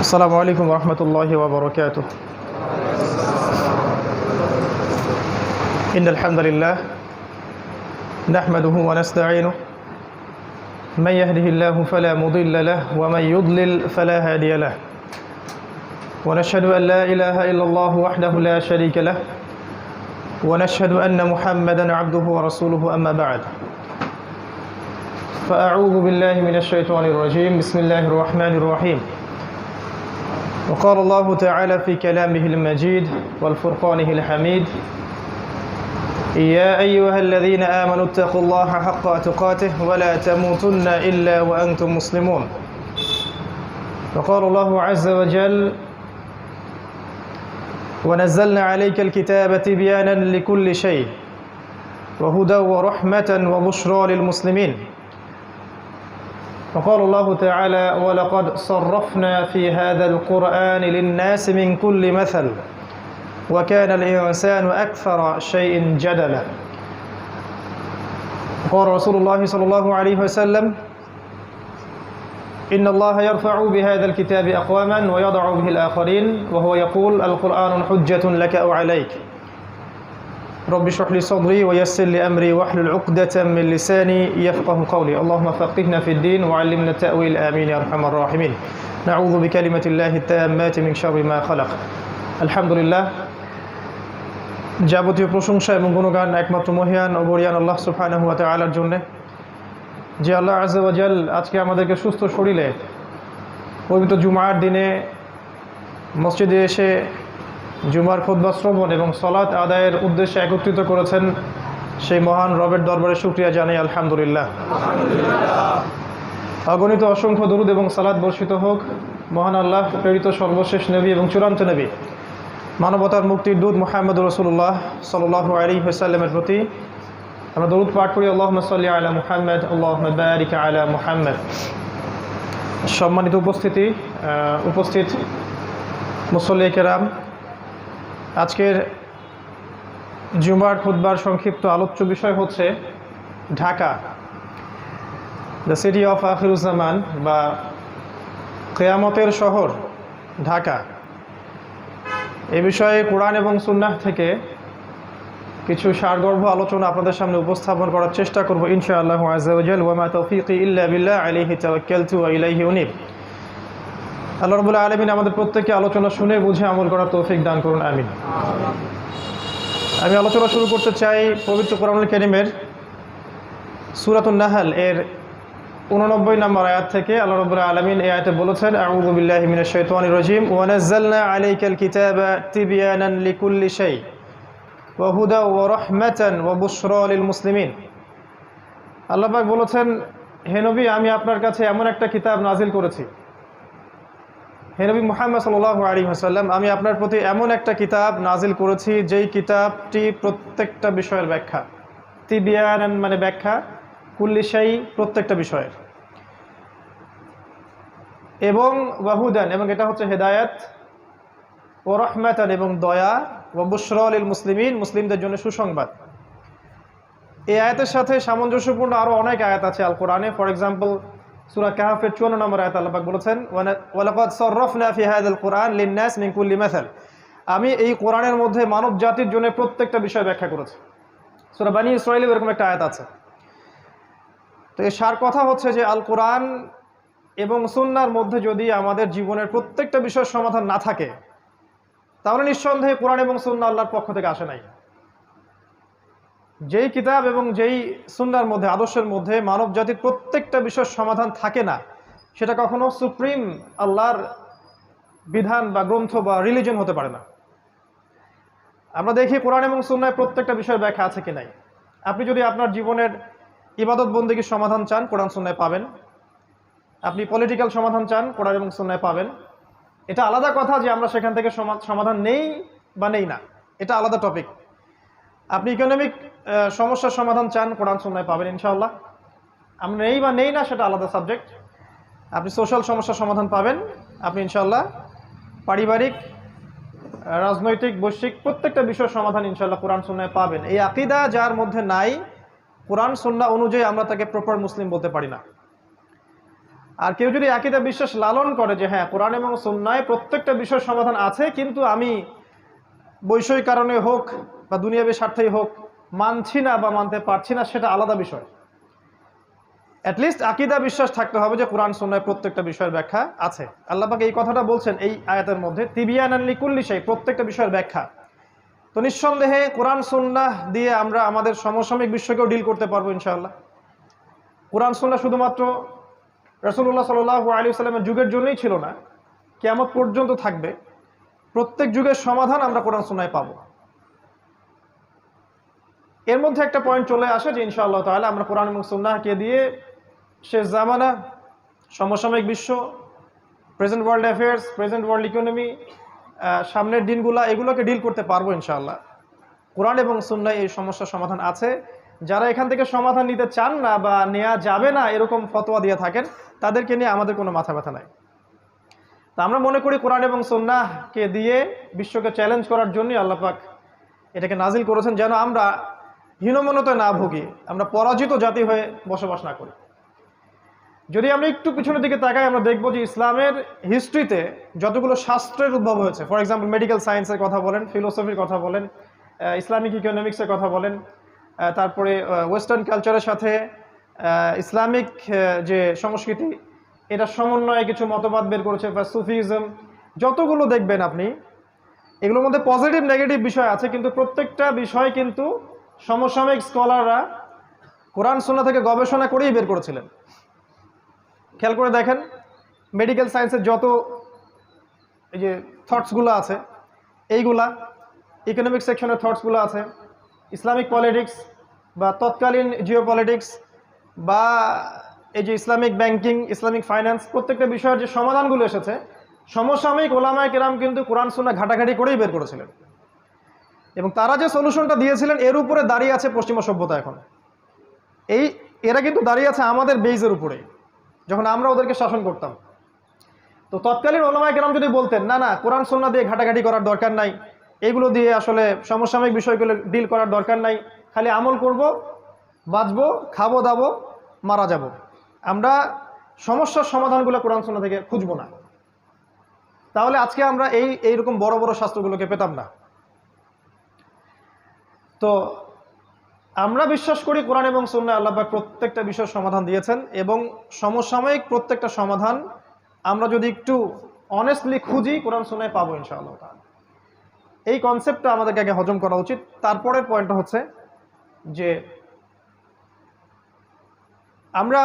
السلام عليكم ورحمة الله وبركاته. إن الحمد لله نحمده ونستعينه من يهده الله فلا مضل له ومن يضلل فلا هادي له ونشهد أن لا إله إلا الله وحده لا شريك له ونشهد أن محمدا عبده ورسوله أما بعد فأعوذ بالله من الشيطان الرجيم بسم الله الرحمن الرحيم. وقال الله تعالى في كلامه المجيد والفرقانه الحميد يا أيها الذين آمنوا اتقوا الله حق تقاته ولا تموتن إلا وأنتم مسلمون. وقال الله عز وجل ونزلنا عليك الكتاب تبيانا لكل شيء وهدى ورحمة وبشرى للمسلمين. وقال الله تعالى ولقد صرفنا في هذا القرآن للناس من كل مثل وكان الإنسان أكثر شيء جدلا. قال رسول الله صلى الله عليه وسلم إن الله يرفع بهذا الكتاب أقواما ويضع به الآخرين وهو يقول القرآن حجة لك أو عليك رب اشرح لي صدري ويسر لي أمري واحلل عقدة من لساني يفقه قولي اللهم فقهنا في الدين وعلمنا التأويل آمين يا أرحم الراحمين. نعوذ بكلمة الله التامات من شر ما خلق. الحمد لله যাবতীয় প্রশংসা এবং গুণগান একমাত্র মহিয়ান ও বরিয়ান আল্লাহ সুবহানাহু ওয়া তাআলার জন্য, যে আল্লাহ আযজা ওয়া জাল আজকে আমাদেরকে সুস্থ শরীরে পবিত্র জুমার দিনে মসজিদে এসে জুমার খুতবা শ্রবণ এবং সালাত আদায়ের উদ্দেশ্যে একত্রিত করেছেন। সেই মহান রবের দরবারে শুকরিয়া জানাই আলহামদুলিল্লাহ। অগণিত অসংখ্য দরুদ এবং সালাত বর্ষিত হোক মহান আল্লাহ প্রেরিত সর্বশেষ নবী এবং চূড়ান্ত নবী মানবতার মুক্তির দূত মুহাম্মদুর রাসূলুল্লাহ সাল্লাল্লাহু আলাইহি ওয়াসাল্লামের প্রতি আমরা দরুদ পাঠ করি আল্লাহুম্মা সাল্লি আলা মুহাম্মদ আল্লাহুম্মা বারিক আলা মুহাম্মদ। সম্মানিত উপস্থিত মুসল্লি কেরাম, আজকের জুমার খুতবার সংক্ষিপ্ত আলোচ্য বিষয় হচ্ছে Dhaka, the city of Akhiruzzaman বা কিয়ামতের শহর ঢাকা। এই বিষয়ে কোরআন এবং সুন্নাহ থেকে কিছু সারগর্ভ আলোচনা আপনাদের সামনে উপস্থাপন করার চেষ্টা করব ইনশাআল্লাহু আযজা ওয়া জাল। ওয়া মা তাওফীকি ইল্লা বিল্লাহ আলাইহি তাওয়াক্কালতু ওয়া ইলাইহি উনীব। আল্লাহ রাব্বুল আলামিন আমাদের প্রত্যেককে আলোচনা শুনে বুঝে আমল করার তৌফিক দান করুন, আমিন। আমি আলোচনা শুরু করতে চাই পবিত্র কোরআনুল কারীমের সূরাতুন নাহল এর 89 নম্বর আয়াত থেকে। আল্লাহ রাব্বুল আলামিন এই আয়াতে বলেছেন আউযু বিল্লাহি মিনাশ শাইতানির রাজীম ওয়া নাযালনা আলাইকাল কিতাবা তিবয়ানান লিকুল্লি শাই ওয়া হুদা ওয়া রাহমাতান ওয়া বুশরা লিল মুসলিমিন। আল্লাহ পাক বলেছেন, হে নবী, আমি আপনার কাছে এমন একটা কিতাব নাজিল করেছি। হে নবী মুহাম্মদ সাল্লাল্লাহু আলাইহি ওয়াসাল্লাম, আমি আপনার প্রতি এমন একটা কিতাব নাজিল করেছি যেই কিতাবটি প্রত্যেকটা বিষয়ের ব্যাখ্যা। তিবয়ানান মানে ব্যাখ্যা, কুল্লি শাই প্রত্যেকটা বিষয়ের, এবং ওয়াহুদান এবং এটা হচ্ছে হেদায়েত, ও রাহমাতান এবং দয়া, ওয়া বুশরা লিল মুসলিমিন মুসলিমদের জন্য সুসংবাদ। এই আয়াতের সাথে সামঞ্জস্যপূর্ণ আরও অনেক আয়াত আছে আল কোরআনে। ফর এক্সাম্পল সূরা কাহফের 54 নম্বর আয়াতে আল্লাহ পাক বলেছেন ওয়ালাকাদ সাররাফনা ফি হাযাল কুরআন লিন-নাস মিন কুল্লি মাসাল, আমি এই কোরআনের মধ্যে মানব জাতির জন্য প্রত্যেকটা বিষয় ব্যাখ্যা করেছি। সূরা বানী ইসরাঈলে এরকম একটা আয়াত আছে। তো এর সার কথা হচ্ছে যে আল কোরআন এবং সুন্নাহর মধ্যে যদি আমাদের জীবনের প্রত্যেকটা বিষয়ের সমাধান না থাকে, তাহলে নিঃসন্দেহে কোরআন এবং সুন্নাহ আল্লাহর পক্ষ থেকে আসে নাই। যেই কিতাব এবং যেই সুন্নাহর মধ্যে, আদর্শের মধ্যে মানব জাতির প্রত্যেকটা বিষয়ের সমাধান থাকে না, সেটা কখনো সুপ্রিম আল্লাহর বিধান বা গ্রন্থ বা রিলিজন হতে পারে না। আমরা দেখি কোরআন এবং সুন্নাহয় প্রত্যেকটা বিষয়ের ব্যাখ্যা আছে কি নাই। আপনি যদি আপনার জীবনের ইবাদত বন্দেগীর সমাধান চান, কোরআন সুন্নাহয় পাবেন। আপনি পলিটিক্যাল সমাধান চান, কোরআন এবং সুন্নাহয় পাবেন। এটা আলাদা কথা যে আমরা সেখান থেকে সমাধান নেই বা নেই না, এটা আলাদা টপিক। আপনি ইকোনমিক সমস্যার সমাধান চান, কোরআন সুন্নাহয় পাবেন ইনশাআল্লাহ। আমরা নেই বা নেই না সেটা আলাদা সাবজেক্ট। আপনি সোশ্যাল সমস্যার সমাধান পাবেন আপনি ইনশাআল্লাহ। পারিবারিক, রাজনৈতিক, বৈশ্বিক প্রত্যেকটা বিষয়ের সমাধান ইনশাআল্লাহ কোরআন সুন্নাহয় পাবেন। এই আকীদা যার মধ্যে নাই, কোরআন সুন্নাহ অনুযায়ী আমরা তাকে প্রপার মুসলিম বলতে পারি না। আর কেউ যদি আকীদা বিশ্বাস লালন করে যে হ্যাঁ কোরআন এবং সুন্নায় প্রত্যেকটা বিষয়ের সমাধান আছে, কিন্তু আমি বৈষয়িক কারণে হোক বা দুনিয়াবী স্বার্থেই হোক মানছি না বা মানতে পারছি না, সেটা আলাদা বিষয়। অ্যাটলিস্ট আকীদা বিশ্বাস থাকতে হবে যে কোরআন সুন্নায় প্রত্যেকটা বিষয়ের ব্যাখ্যা আছে। আল্লাহ পাক এই কথাটা বলছেন এই আয়াতের মধ্যে, তিবিয়ানান লিকুল্লি শাই, প্রত্যেকটা বিষয়ের ব্যাখ্যা। তো নিঃসন্দেহে কোরআন সুন্নাহ দিয়ে আমরা আমাদের সমসাময়িক বিশ্বকেও ডিল করতে পারবো ইনশাআল্লাহ। কোরআন সুন্নাহ শুধুমাত্র রাসূলুল্লাহ সাল্লাল্লাহু আলাইহি ওয়াসাল্লামের যুগের জন্যই ছিল না, কিয়ামত পর্যন্ত থাকবে। প্রত্যেক যুগের সমাধান আমরা কোরআন সুন্নায় পাবো। এর মধ্যে একটা পয়েন্ট চলে আসে যে ইনশাআল্লাহ তাআলা আমরা কোরআন এবং সুন্নাহকে দিয়ে শেষ জামানা, সমসাময়িক বিশ্ব, present world affairs, present world economy, সামনের দিনগুলা, এগুলোকে ডিল করতে পারবো ইনশাআল্লাহ। কোরআন এবং সুন্নায় এই সমস্যার সমাধান আছে। যারা এখান থেকে সমাধান নিতে চান না বা নেওয়া যাবে না এরকম ফতোয়া দিয়ে থাকেন, তাদেরকে নিয়ে আমাদের কোনো মাথা ব্যথা নাই। তা আমরা মনে করি কোরআন এবং সুন্নাহকে দিয়ে বিশ্বকে চ্যালেঞ্জ করার জন্যই আল্লাহ পাক এটাকে নাজিল করেছেন, যেন আমরা হীনমন্যতায় না ভুগি, আমরা পরাজিত জাতি হয়ে বসবাস না করি। যদি আমরা একটু পিছনের দিকে তাকাই, আমরা দেখব যে ইসলামের হিস্ট্রিতে যতগুলো শাস্ত্রের উদ্ভব হয়েছে, ফর এক্সাম্পল মেডিকেল সায়েন্সের কথা বলেন, ফিলোসফির কথা বলেন, ইসলামিক ইকোনমিক্সের কথা বলেন, তারপরে ওয়েস্টার্ন কালচারের সাথে ইসলামিক যে সংস্কৃতি, এটা সমন্বয়ে কিছু মতবাদ বের করেছে, বা সুফিজম, যতগুলো দেখবেন আপনি, এগুলোর মধ্যে পজিটিভ নেগেটিভ বিষয় আছে, কিন্তু প্রত্যেকটা বিষয় কিন্তু সমসাময়িক স্কলাররা কোরআন সুন্নাহ থেকে গবেষণা করেই বের করেছিলেন। খেয়াল করে দেখেন, মেডিকেল সায়েন্সের যত এই যে থটসগুলো আছে, এইগুলা ইকোনমিক সেকশনের থটসগুলো আছে, ইসলামিক পলিটিক্স বা তৎকালীন জিও পলিটিক্স বা এই যে ইসলামিক ব্যাংকিং, ইসলামিক ফাইন্যান্স, প্রত্যেকটা বিষয়ের যে সমাধানগুলো এসেছে, সমসাময়িক ওলামায়ে কেরাম কিন্তু কোরআন সুন্নাহ ঘাটাঘাটি করেই বের করেছিলেন। এবং তারা যে সলিউশনটা দিয়েছিলেন, এর উপরে দাঁড়িয়ে আছে পশ্চিমা সভ্যতা। এখন এরা কিন্তু দাঁড়িয়ে আছে আমাদের বেইজের উপরে, যখন আমরা ওদেরকে শাসন করতাম। তো তৎকালীন ওলামায়ে কেরাম যদি বলতেন না না কোরআন সুন্নাহ দিয়ে ঘাটাঘাটি করার দরকার নাই, এইগুলো দিয়ে আসলে সমসাময়িক বিষয়গুলো ডিল করার দরকার নাই, খালি আমল করব, বাঁচবো, খাবো দাবো, মারা যাব, আমরা সমস্যার সমাধানগুলো কোরআন সুন্নাহ থেকে খুঁজবো না, তাহলে আজকে আমরা এইরকম বড় বড় শাস্ত্রগুলোকে পেতাম না। তো আমরা বিশ্বাস করি কোরআন এবং সুন্নাহ আল্লাহ পাক প্রত্যেকটা বিষয়ের সমাধান দিয়েছেন, এবং সমসাময়িক প্রত্যেকটা সমাধান আমরা যদি একটু অনেস্টলি খুঁজি কোরআন সুন্নাহে পাবো ইনশাআল্লাহ। এই কনসেপ্টটা আমাদেরকে আগে হজম করা উচিত। তারপরের পয়েন্টটা হচ্ছে যে আমরা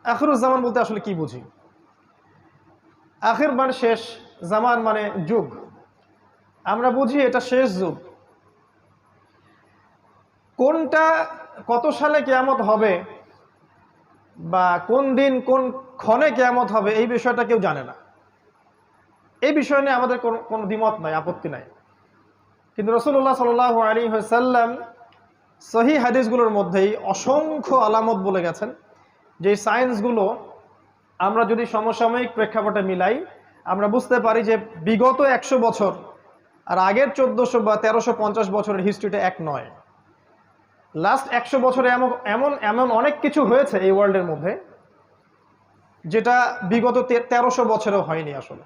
আখিরুজ্জামান বলতে আসলে কি বুঝি। আখির মানে শেষ, জামান মানে যুগ। আমরা বুঝি এটা শেষ যুগ। কোনটা কত সালে কিয়ামত হবে বা কোন দিন কোন ক্ষণে কিয়ামত হবে, এই বিষয়টা কেউ জানে না। এই বিষয় নিয়ে আমাদের কোনো দ্বিমত নাই, আপত্তি নাই। কিন্তু রাসূলুল্লাহ সাল্লাল্লাহু আলাইহি ওয়াসাল্লাম সহিহ হাদিসগুলোর মধ্যেই অসংখ্য আলামত বলে গেছেন, যে সায়েন্সগুলো আমরা যদি সমসাময়িক প্রেক্ষাপটে মিলাই, আমরা বুঝতে পারি যে বিগত 100 বছর আর আগের 1400 বা 1350 বছরের হিস্ট্রিটা এক নয়। লাস্ট 100 বছরে এমন এমন অনেক কিছু হয়েছে এই ওয়ার্ল্ডের মধ্যে, যেটা বিগত 1300 বছরেও হয়নি আসলে।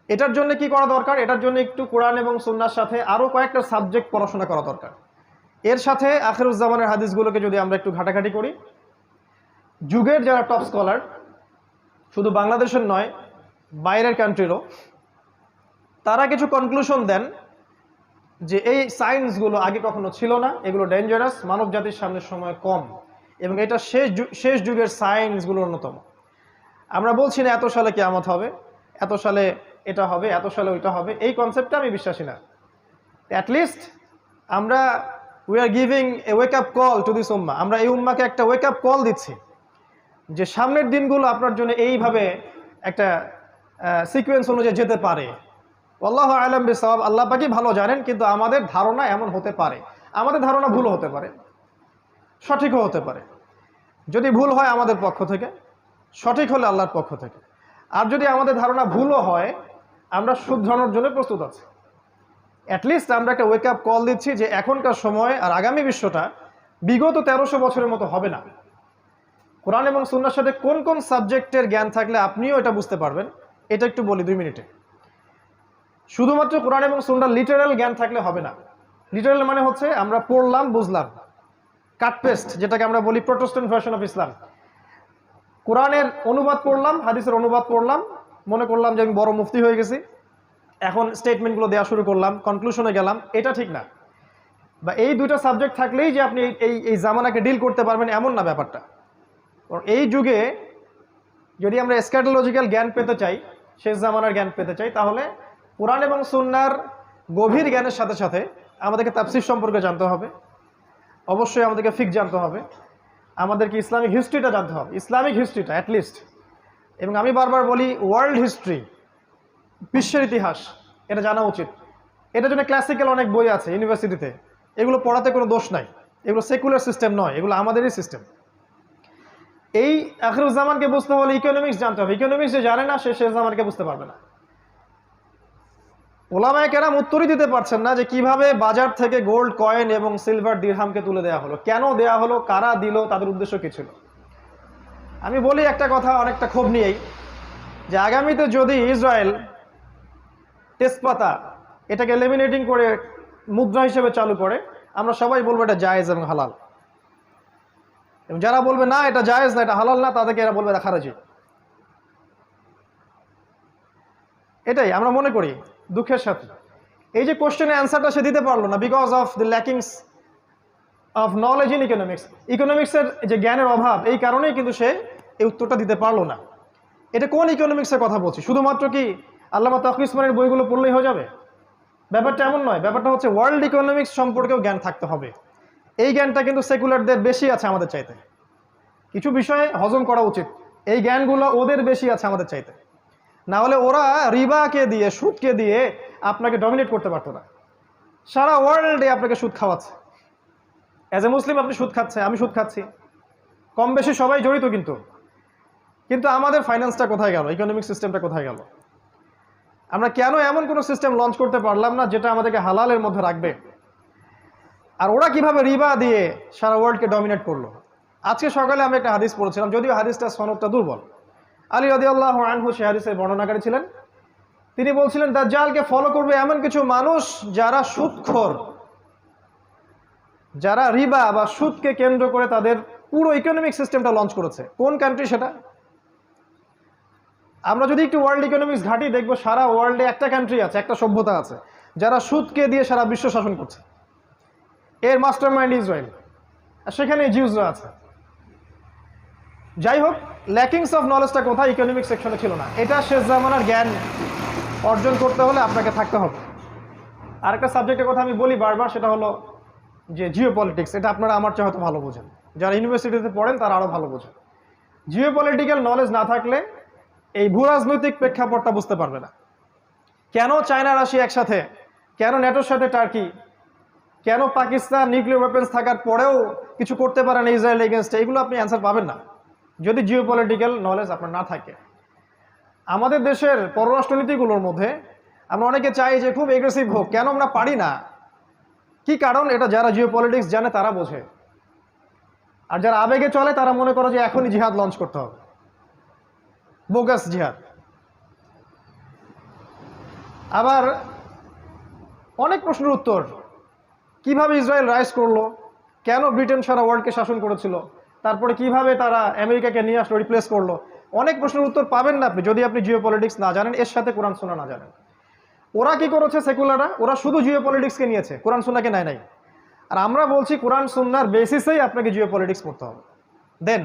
এটার জন্য কি করা দরকার? এটার জন্য একটু কোরআন এবং সুন্নাহর সাথে আরও কয়েকটা সাবজেক্ট পড়াশোনা করা দরকার। এর সাথে আখিরুজ্জামানের হাদিসগুলোকে যদি আমরা একটু ঘাটাঘাটি করি, যুগের যারা টপ স্কলার, শুধু বাংলাদেশের নয় বাইরের কান্ট্রিরও, তারা কিছু কনক্লুশন দেন যে এই সায়েন্সগুলো আগে কখনো ছিল না, এগুলো ডেঞ্জারাস, মানব জাতির সামনে সময় কম, এবং এটা শেষ যুগের সায়েন্সগুলোর অন্যতম। আমরা বলছি না এত সালে কিয়ামত হবে, এত সালে এটা হবে, এত সালে ওইটা হবে, এই কনসেপ্টটা আমি বিশ্বাসী না। অ্যাটলিস্ট আমরা we are giving a wake up call to this উম্মাহ। আমরা এই উম্মাকে একটা ওয়েক আপ কল দিচ্ছি যে সামনের দিনগুলো আপনার জন্য এইভাবে একটা সিকোয়েন্স অনুযায়ী যেতে পারে। আল্লাহু আ'লাম বিসওয়াব, আল্লাহ পাকই ভালো জানেন, কিন্তু আমাদের ধারণা এমন হতে পারে। আমাদের ধারণা ভুল হতে পারে, সঠিকও হতে পারে। যদি ভুল হয় আমাদের পক্ষ থেকে, সঠিক হলে আল্লাহর পক্ষ থেকে। আর যদি আমাদের ধারণা ভুলও হয়, আমরা শুধরানোর জন্য প্রস্তুত আছি। অ্যাটলিস্ট আমরা একটা ওয়েক আপ কল দিচ্ছি যে এখনকার সময় আর আগামী বিশ্বটা বিগত 1300 বছরের মতো হবে না। কোরআন এবং সুন্নাহর সাথে কোন কোন সাবজেক্টের জ্ঞান থাকলে আপনিও এটা বুঝতে পারবেন, এটা একটু বলি 2 মিনিটে। শুধুমাত্র কোরআন এবং সুন্নাহর লিটারাল জ্ঞান থাকলে হবে না। লিটারাল মানে হচ্ছে আমরা পড়লাম বুঝলাম, কাট পেস্ট যেটাকে আমরা বলি প্রোটেস্ট্যান্ট ভার্সন অফ ইসলাম। কোরআনের অনুবাদ পড়লাম, হাদিসের অনুবাদ পড়লাম, মনে করলাম যে আমি বড় মুফতি হয়ে গেছি, এখন স্টেটমেন্টগুলো দেওয়া শুরু করলাম, কনক্লুশনে গেলাম, এটা ঠিক না। বা এই দুটো সাবজেক্ট থাকলেই যে আপনি এই জামানাকে ডিল করতে পারবেন এমন না ব্যাপারটা। এই যুগে যদি আমরা এসক্যাটোলজিক্যাল জ্ঞান পেতে চাই, শেষ জামানার জ্ঞান পেতে চাই, তাহলে কোরআন এবং সুন্নাহর গভীর জ্ঞানের সাথে সাথে আমাদেরকে তাফসীর সম্পর্কে জানতে হবে, অবশ্যই আমাদেরকে ফিকহ জানতে হবে, আমাদেরকে ইসলামিক হিস্ট্রিটা জানতে হবে, ইসলামিক হিস্ট্রিটা অ্যাটলিস্ট। এবং আমি বারবার বলি ওয়ার্ল্ড হিস্ট্রি, বিশ্বের ইতিহাস, এটা জানা উচিত। এটার জন্য ক্লাসিক্যাল অনেক বই আছে ইউনিভার্সিটিতে, এগুলো পড়াতে কোনো দোষ নাই, এগুলো সেকুলার সিস্টেম নয়, এগুলো আমাদেরই সিস্টেম। এই আখিরুজ্জামানকে বুঝতে হলে ইকোনমিক্স জানতে হবে। ইকোনমিক্স যে জানে না সে শেষ জামানকে বুঝতে পারবে না। ওলামায়ে কেরাম উত্তরই দিতে পারছেন না যে কিভাবে বাজার থেকে গোল্ড কয়েন এবং সিলভার দিরহামকে তুলে দেওয়া হলো, কেন দেওয়া হলো, কারা দিল, তাদের উদ্দেশ্য কী ছিল। আমি বলি একটা কথা অনেকটা ক্ষোভ নিয়েই, যে আগামীতে যদি ইসরায়েল তেজপাতা এটাকে লেমিনেটিং করে মুদ্রা হিসেবে চালু করে, আমরা সবাই বলবো এটা জায়েজ এবং হালাল। এবং যারা বলবে না এটা জায়েজ না, এটা হালাল না, তাদেরকে এরা বলবে এটা খারাজি। এটাই আমরা মনে করি দুঃখের সাথে। এই যে কোশ্চেনের অ্যান্সারটা সে দিতে পারলো না because of the lackings of knowledge in economics. ইকোনমিক্সের যে জ্ঞানের অভাব, এই কারণেই কিন্তু সে এই উত্তরটা দিতে পারলো না। এটা কোন ইকোনমিক্সের কথা বলছি? শুধুমাত্র কি আল্লামা তাকি উসমানীর বইগুলো পড়লেই হয়ে যাবে? ব্যাপারটা এমন নয়। ব্যাপারটা হচ্ছে ওয়ার্ল্ড ইকোনমিক্স সম্পর্কেও জ্ঞান থাকতে হবে। এই জ্ঞানটা কিন্তু সেকুলারদের বেশি আছে আমাদের চাইতে। কিছু বিষয়ে হজম করা উচিত, এই জ্ঞানগুলো ওদের বেশি আছে আমাদের চাইতে। না হলে ওরা রিবাকে দিয়ে, সুদকে দিয়ে আপনাকে ডমিনেট করতে পারতো না। সারা ওয়ার্ল্ডে আপনাকে সুদ খাওয়াচ্ছে। অ্যাজ এ মুসলিম আপনি সুদ খাচ্ছে, আমি সুদ খাচ্ছি, কম বেশি সবাই জড়িত। কিন্তু আমাদের ফাইন্যান্সটা কোথায় গেল? ইকোনমিক সিস্টেমটা কোথায় গেল? আমরা কেন এমন কোনো সিস্টেম লঞ্চ করতে পারলাম না যেটা আমাদেরকে হালালের মধ্যে রাখবে? আর ওরা কিভাবে রিবা দিয়ে সারা ওয়ার্ল্ডকে ডমিনেট করলো? আজকে সকালে আমি একটা হাদিস পড়েছিলাম, যদিও হাদিসটা সনদটা দুর্বল। আলী রাদিয়াল্লাহু আনহু সে হাদিসের বর্ণনাকারী ছিলেন। তিনি বলছিলেন দাজ্জালকে ফলো করবে এমন কিছু মানুষ যারা সুদখোর, যারা রিবা বা সুদকে কেন্দ্র করে তাদের পুরো ইকোনমিক সিস্টেমটা লঞ্চ করেছে। কোন কান্ট্রি সেটা? আমরা যদি একটু ওয়ার্ল্ড ইকোনমিক্স ঘাঁটি, দেখবো সারা ওয়ার্ল্ডে একটা কান্ট্রি আছে, একটা সভ্যতা আছে যারা সুদকে দিয়ে সারা বিশ্ব শাসন করছে। এর মাস্টার মাইন্ড ইসরায়েল, আর সেখানে জিউসরা আছে। যাই হোক, ল্যাকিংস অফ নলেজটা কোথায়? ইকোনমিক সেকশনে ছিল না। এটা শেষ জামানার জ্ঞান অর্জন করতে হলে আপনাকে থাকতে হবে। আরেকটা সাবজেক্টের কথা আমি বলি বারবার, সেটা হলো যে জিও পলিটিক্স। এটা আপনারা আমার চেয়ে হয়তো ভালো বোঝেন, যারা ইউনিভার্সিটিতে পড়েন তারা আরও ভালো বোঝেন। জিও পলিটিক্যাল নলেজ না থাকলে এই ভূ রাজনৈতিক প্রেক্ষাপটটা বুঝতে পারবে না। কেন চায়না রাশিয়া একসাথে, কেন ন্যাটোর সাথে টার্কি, কেন পাকিস্তান নিউক্লিয়ার ওয়েপন্স থাকার পরেও কিছু করতে পারে না ইসরায়েল এগেনস্টে, এগুলো আপনি অ্যান্সার পাবেন না যদি জিও পলিটিক্যাল নলেজ আপনার না থাকে। আমাদের দেশের পররাষ্ট্রনীতিগুলোর মধ্যে আমরা অনেকে চাই যে খুব এগ্রেসিভ হোক, কেন আমরা পারি না? কি কারণ? এটা যারা জিও পলিটিক্স জানে তারা বোঝে। আর যারা আবেগে চলে তারা মনে করে যে এখনই জিহাদ লঞ্চ করতে হবে, বোগাস জিহাদ। আবার অনেক প্রশ্নের উত্তর, কিভাবে ইসরায়েল রাইজ করলো, কেন ব্রিটেন সারা ওয়ার্ল্ডকে শাসন করেছিল, তারপরে কিভাবে তারা আমেরিকাকে নিয়ে আসলো, রিপ্লেস করলো, অনেক প্রশ্নের উত্তর পাবেন না আপনি যদি আপনি জিও পলিটিক্স না জানেন, এর সাথে কোরআন সুন্নাহ না জানেন। ওরা কি করেছে সেকুলাররা? ওরা শুধু জিও পলিটিক্সকে নিয়েছে, কোরআন সুন্নাহকে নেয় নাই। আর আমরা বলছি কোরআন সুন্নাহর বেসিসেই আপনাকে জিও পলিটিক্স পড়তে হবে। দেন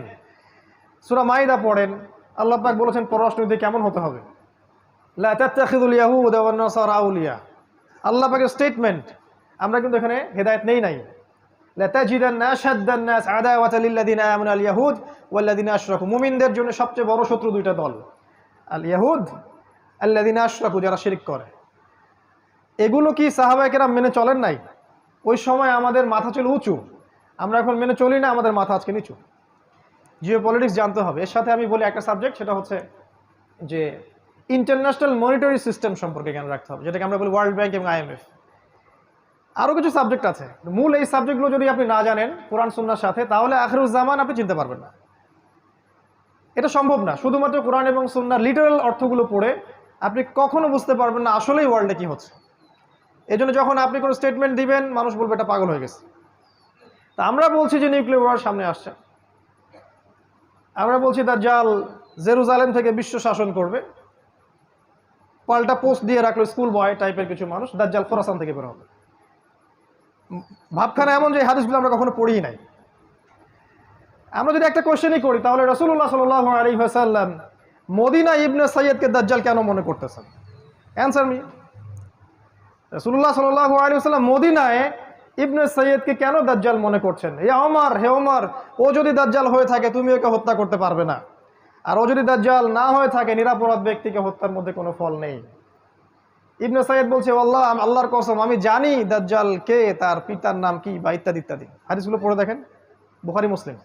সূরা মাইদা পড়েন, আল্লাহ পাক বলেছেন পররাষ্ট্রনীতি কেমন হতে হবে। লা তাত্তাখিযুল ইয়াহুদা ওয়ান নাসারা আউলিয়া, আল্লাহ পাকের স্টেটমেন্ট। আমরা কিন্তু এখানে হেদায়েত নেই নাই। লা তাজিদান্না আশাদ্দান নাস আদাওয়াতাল লিল্লাযিনা আমানু আল ইয়াহুদ ওয়াল্লাযিনা আশরাকু, মুমিনদের জন্য সবচেয়ে বড় শত্রু দুইটা দল, আল ইয়াহুদ আল্লাযিনা আশরাকু, যারা শিরক করে। এগুলো কি সাহাবায়ে কেরাম মেনে চলেন নাই? ওই সময় আমাদের মাথা ছিল উঁচু, আমরা এখন মেনে চলি না, আমাদের মাথা আজকে নিচু। জিও পলিটিক্স জানতে হবে। এর সাথে আমি বলি একটা সাবজেক্ট, সেটা হচ্ছে যে ইন্টারন্যাশনাল মনিটারি সিস্টেম সম্পর্কে জ্ঞান রাখতে হবে, যেটাকে আমরা বলি ওয়ার্ল্ড ব্যাংক এবং IMF। আরও কিছু সাবজেক্ট আছে, মূল এই সাবজেক্টগুলো যদি আপনি না জানেন কোরআন সুন্নাহর সাথে, তাহলে আখিরুজ্জামান আপনি চিনতে পারবেন না। এটা সম্ভব না। শুধুমাত্র কোরআন এবং সুন্নাহর লিটারাল অর্থগুলো পড়ে আপনি কখনো বুঝতে পারবেন না আসলেই ওয়ার্ল্ডে কি হচ্ছে। এই জন্য যখন আপনি কোনো স্টেটমেন্ট দিবেন মানুষ বলবে এটা পাগল হয়ে গেছে। তা আমরা বলছি যে নিউক্লিয়ার ওয়ার সামনে আসছে, আমরা বলছি দাজ্জাল জেরুজালেম থেকে বিশ্ব শাসন করবে, পাল্টা পোস্ট দিয়ে রাখলো স্কুল বয় টাইপের কিছু মানুষ, দাজ্জাল খোরাসান থেকে বের হবে। ভাবখানা এমন যে হাদিসগুলো আমরা কখনো পড়িই নাই। আমরা যদি একটা কোয়েশ্চেনই করি তাহলে রাসূলুল্লাহ সাল্লাল্লাহু আলাইহি ওয়াসাল্লাম মদিনা ইবনে সাইয়্যিদকে দাজ্জাল কেন মনে করতেছেন? Answer me. রাসূলুল্লাহ সাল্লাল্লাহু আলাইহি ওয়াসাল্লাম মদিনায় ইবনে সাইয়্যিদকে কেন দাজ্জাল মনে করছেন? হে ওমর, ও যদি দাজ্জাল হয়ে থাকে তুমি ওকে হত্যা করতে পারবে না, আর ও যদি দাজ্জাল না হয়ে থাকে নিরাপরাধ ব্যক্তিকে হত্যার মধ্যে কোনো ফল নেই। ইবনে সাইয়্যিদ বলছে আল্লাহর কসম আমি জানি দাজ্জাল কে, তার পিতার নাম কি, বা ইত্যাদি ইত্যাদি। হাদিসগুলো পড়ে দেখেন, বুখারী মুসলিম।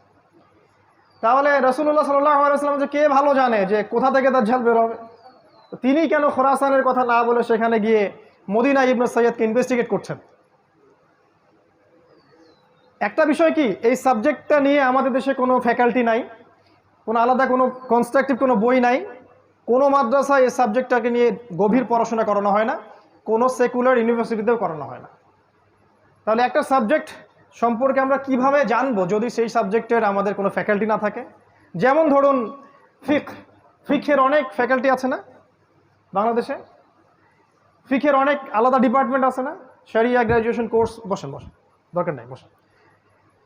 তাহলে রাসূলুল্লাহ সাল্লাল্লাহু আলাইহি ওয়াসাল্লাম যে কে ভালো জানে যে কোথা থেকে দাজ্জাল বের হবে, তিনি কেন খোরাসানের কথা না বলে সেখানে গিয়ে মদিনা ইবনে সাইয়্যিদকে ইনভেস্টিগেট করছেন? একটা বিষয় কি, এই সাবজেক্টটা নিয়ে আমাদের দেশে কোনো ফ্যাকাল্টি নাই, কোনো আলাদা কোনো কনস্ট্রাকটিভ কোনো বই নাই, কোনো মাদ্রাসায় এই সাবজেক্টটাকে নিয়ে গভীর পড়াশোনা করানো হয় না, কোনো সেকুলার ইউনিভার্সিটিতেও করানো হয় না। তাহলে একটা সাবজেক্ট সম্পর্কে আমরা কিভাবে জানবো যদি সেই সাবজেক্টের আমাদের কোনো ফ্যাকাল্টি না থাকে? যেমন ধরুন ফিকের অনেক ফ্যাকাল্টি আছে না বাংলাদেশে, ফিকের অনেক আলাদা ডিপার্টমেন্ট আছে না, শরিয়া গ্র্যাজুয়েশন কোর্স, বসেন দরকার নাই, বসেন,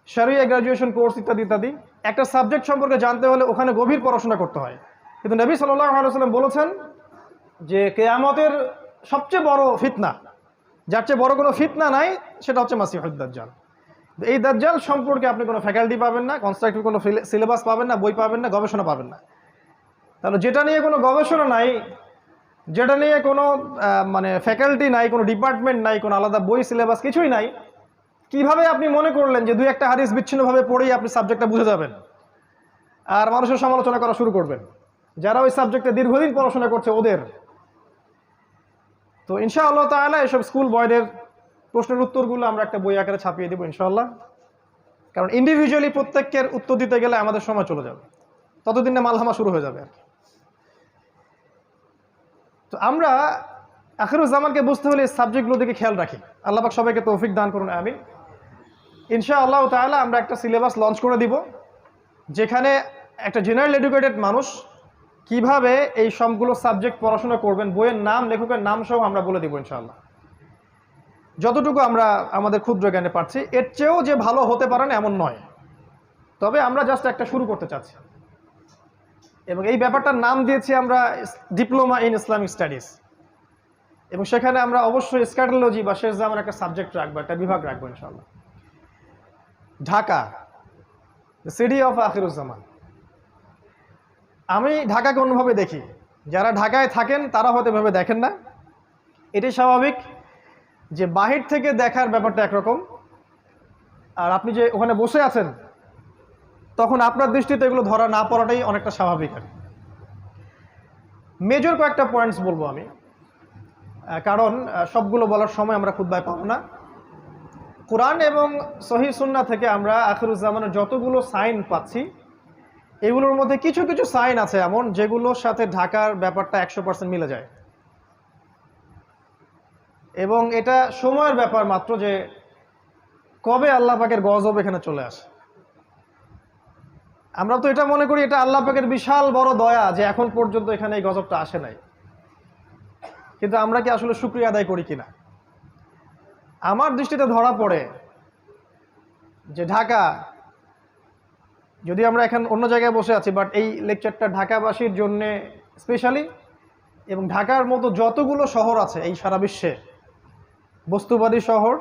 শরিয়া গ্র্যাজুয়েশন কোর্স ইত্যাদি ইত্যাদি। একটা সাবজেক্ট সম্পর্কে জানতে হলে ওখানে গভীর পড়াশোনা করতে হয়। কিন্তু নবী সাল্লাল্লাহু আলাইহি ওয়াসাল্লাম বলেছেন যে কিয়ামতের সবচেয়ে বড় ফিতনা, যার চেয়ে বড় কোনো ফিতনা নাই, সেটা হচ্ছে মাসিহুদ দাজ্জাল। এই দাজ্জাল সম্পর্কে আপনি কোনো ফ্যাকাল্টি পাবেন না, কনস্ট্রাকটিভ কোনো সিলেবাস পাবেন না, বই পাবেন না, গবেষণা পাবেন না। তাহলে যেটা নিয়ে কোনো গবেষণা নাই, যেটা নিয়ে কোনো মানে ফ্যাকাল্টি নাই, কোনো ডিপার্টমেন্ট নাই, কোনো আলাদা বই সিলেবাস কিছুই নাই, কিভাবে আপনি মনে করলেন যে দুই একটা হাদিস বিচ্ছিন্নভাবে পড়েই আপনি সাবজেক্টটা বুঝে যাবেন আর মানুষের সমালোচনা করা শুরু করবেন? যারা ওই সাবজেক্টে দীর্ঘদিন পড়াশোনা করছে ওদের। তো ইনশাআল্লাহ তাআলা এসব স্কুল বয়দের প্রশ্নের উত্তরগুলো আমরা একটা বই আকারে ছাপিয়ে দেবো ইনশাআল্লাহ, কারণ ইন্ডিভিজুয়ালি প্রত্যেকের উত্তর দিতে গেলে আমাদের সময় চলে যাবে, ততদিন না মালহামা শুরু হয়ে যাবে আর কি। তো আমরা আখিরুজ্জামানকে বুঝতে হলে এই সাবজেক্টগুলো দিকে খেয়াল রাখি। আল্লাহ পাক সবাইকে তৌফিক দান করুন, আমিন। ইনশাআল্লাহ তাআলা আমরা একটা সিলেবাস লঞ্চ করে দিব যেখানে একটা জেনারেল এডুকেটেড মানুষ কিভাবে এই সবগুলো সাবজেক্ট পড়াশোনা করবেন, বইয়ের নাম, লেখকের নাম সহ আমরা বলে দিব ইনশাআল্লাহ, যতটুকু আমরা আমাদের ক্ষুদ্র জ্ঞানে পারছি। এর চেয়েও যে ভালো হতে পারে না এমন নয়, তবে আমরা জাস্ট একটা শুরু করতে চাচ্ছি, এবং এই ব্যাপারটার নাম দিয়েছি আমরা ডিপ্লোমা ইন ইসলামিক স্টাডিজ, এবং সেখানে আমরা অবশ্যই স্ক্যাটোলজি বা শেষ জামান একটা সাবজেক্ট রাখবো, একটা বিভাগ রাখবো ইনশাআল্লাহ। Dhaka, the city of Akhiruzzaman. আমি ঢাকাকে অন্যভাবে দেখি, যারা ঢাকায় থাকেন তারা হয়তো এভাবে দেখেন না। এটাই স্বাভাবিক যে বাহির থেকে দেখার ব্যাপারটা একরকম, আর আপনি যে ওখানে বসে আছেন তখন আপনার দৃষ্টিতে এগুলো ধরা না পড়াটাই অনেকটা স্বাভাবিক। আর মেজর কয়েকটা পয়েন্টস বলবো আমি, কারণ সবগুলো বলার সময় আমরা খুতবায় পাবো না। কোরআন এবং সহিহ সুন্নাহ থেকে আমরা আখিরুজ্জামানের যতগুলো সাইন পাচ্ছি, এগুলোর মধ্যে কিছু কিছু সাইন আছে এমন যেগুলোর সাথে ঢাকার ব্যাপারটা 100% মিলে যায়, এবং এটা সময়ের ব্যাপার মাত্র যে কবে আল্লাহ পাকের গজব এখানে চলে আসে। আমরা তো এটা মনে করি এটা আল্লাহ পাকের বিশাল বড় দয়া যে এখন পর্যন্ত এখানে এই গজবটা আসে নাই, কিন্তু আমরা কি আসলে শুকরিয়া আদায় করি কিনা? আমার দৃষ্টিতে ধরা পড়ে যে ঢাকা, যদি আমরা এখন অন্য জায়গায় বসে আছি, বাট এই লেকচারটা ঢাকাবাসীর জন্য স্পেশালি, এবং ঢাকার মতো যতগুলো শহর আছে এই সারা বিশ্বে, বস্তুবাদী শহর,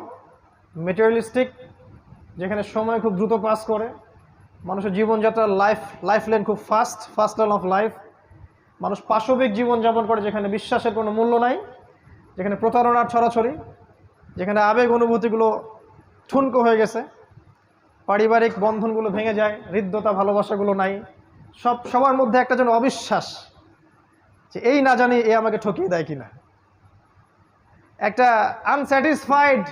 মেটেরিয়ালিস্টিক, যেখানে সময় খুব দ্রুত পাস করে, মানুষের জীবনযাত্রার লাইফ লেন খুব ফাস্ট লাইন অফ লাইফ, মানুষ পাশবিক জীবনযাপন করে, যেখানে বিশ্বাসের কোনো মূল্য নাই, যেখানে প্রতারণার ছড়াছড়ি, যেখানে আবেগ অনুভূতিগুলো ঠুনকো হয়ে গেছে, পারিবারিক বন্ধনগুলো ভেঙে যায়, হৃদ্যতা ভালোবাসাগুলো নাই, সবার মধ্যে একটা যেন অবিশ্বাস যে এই না জানি এ আমাকে ঠকিয়ে দেয় কিনা, একটা আনস্যাটিসফাইড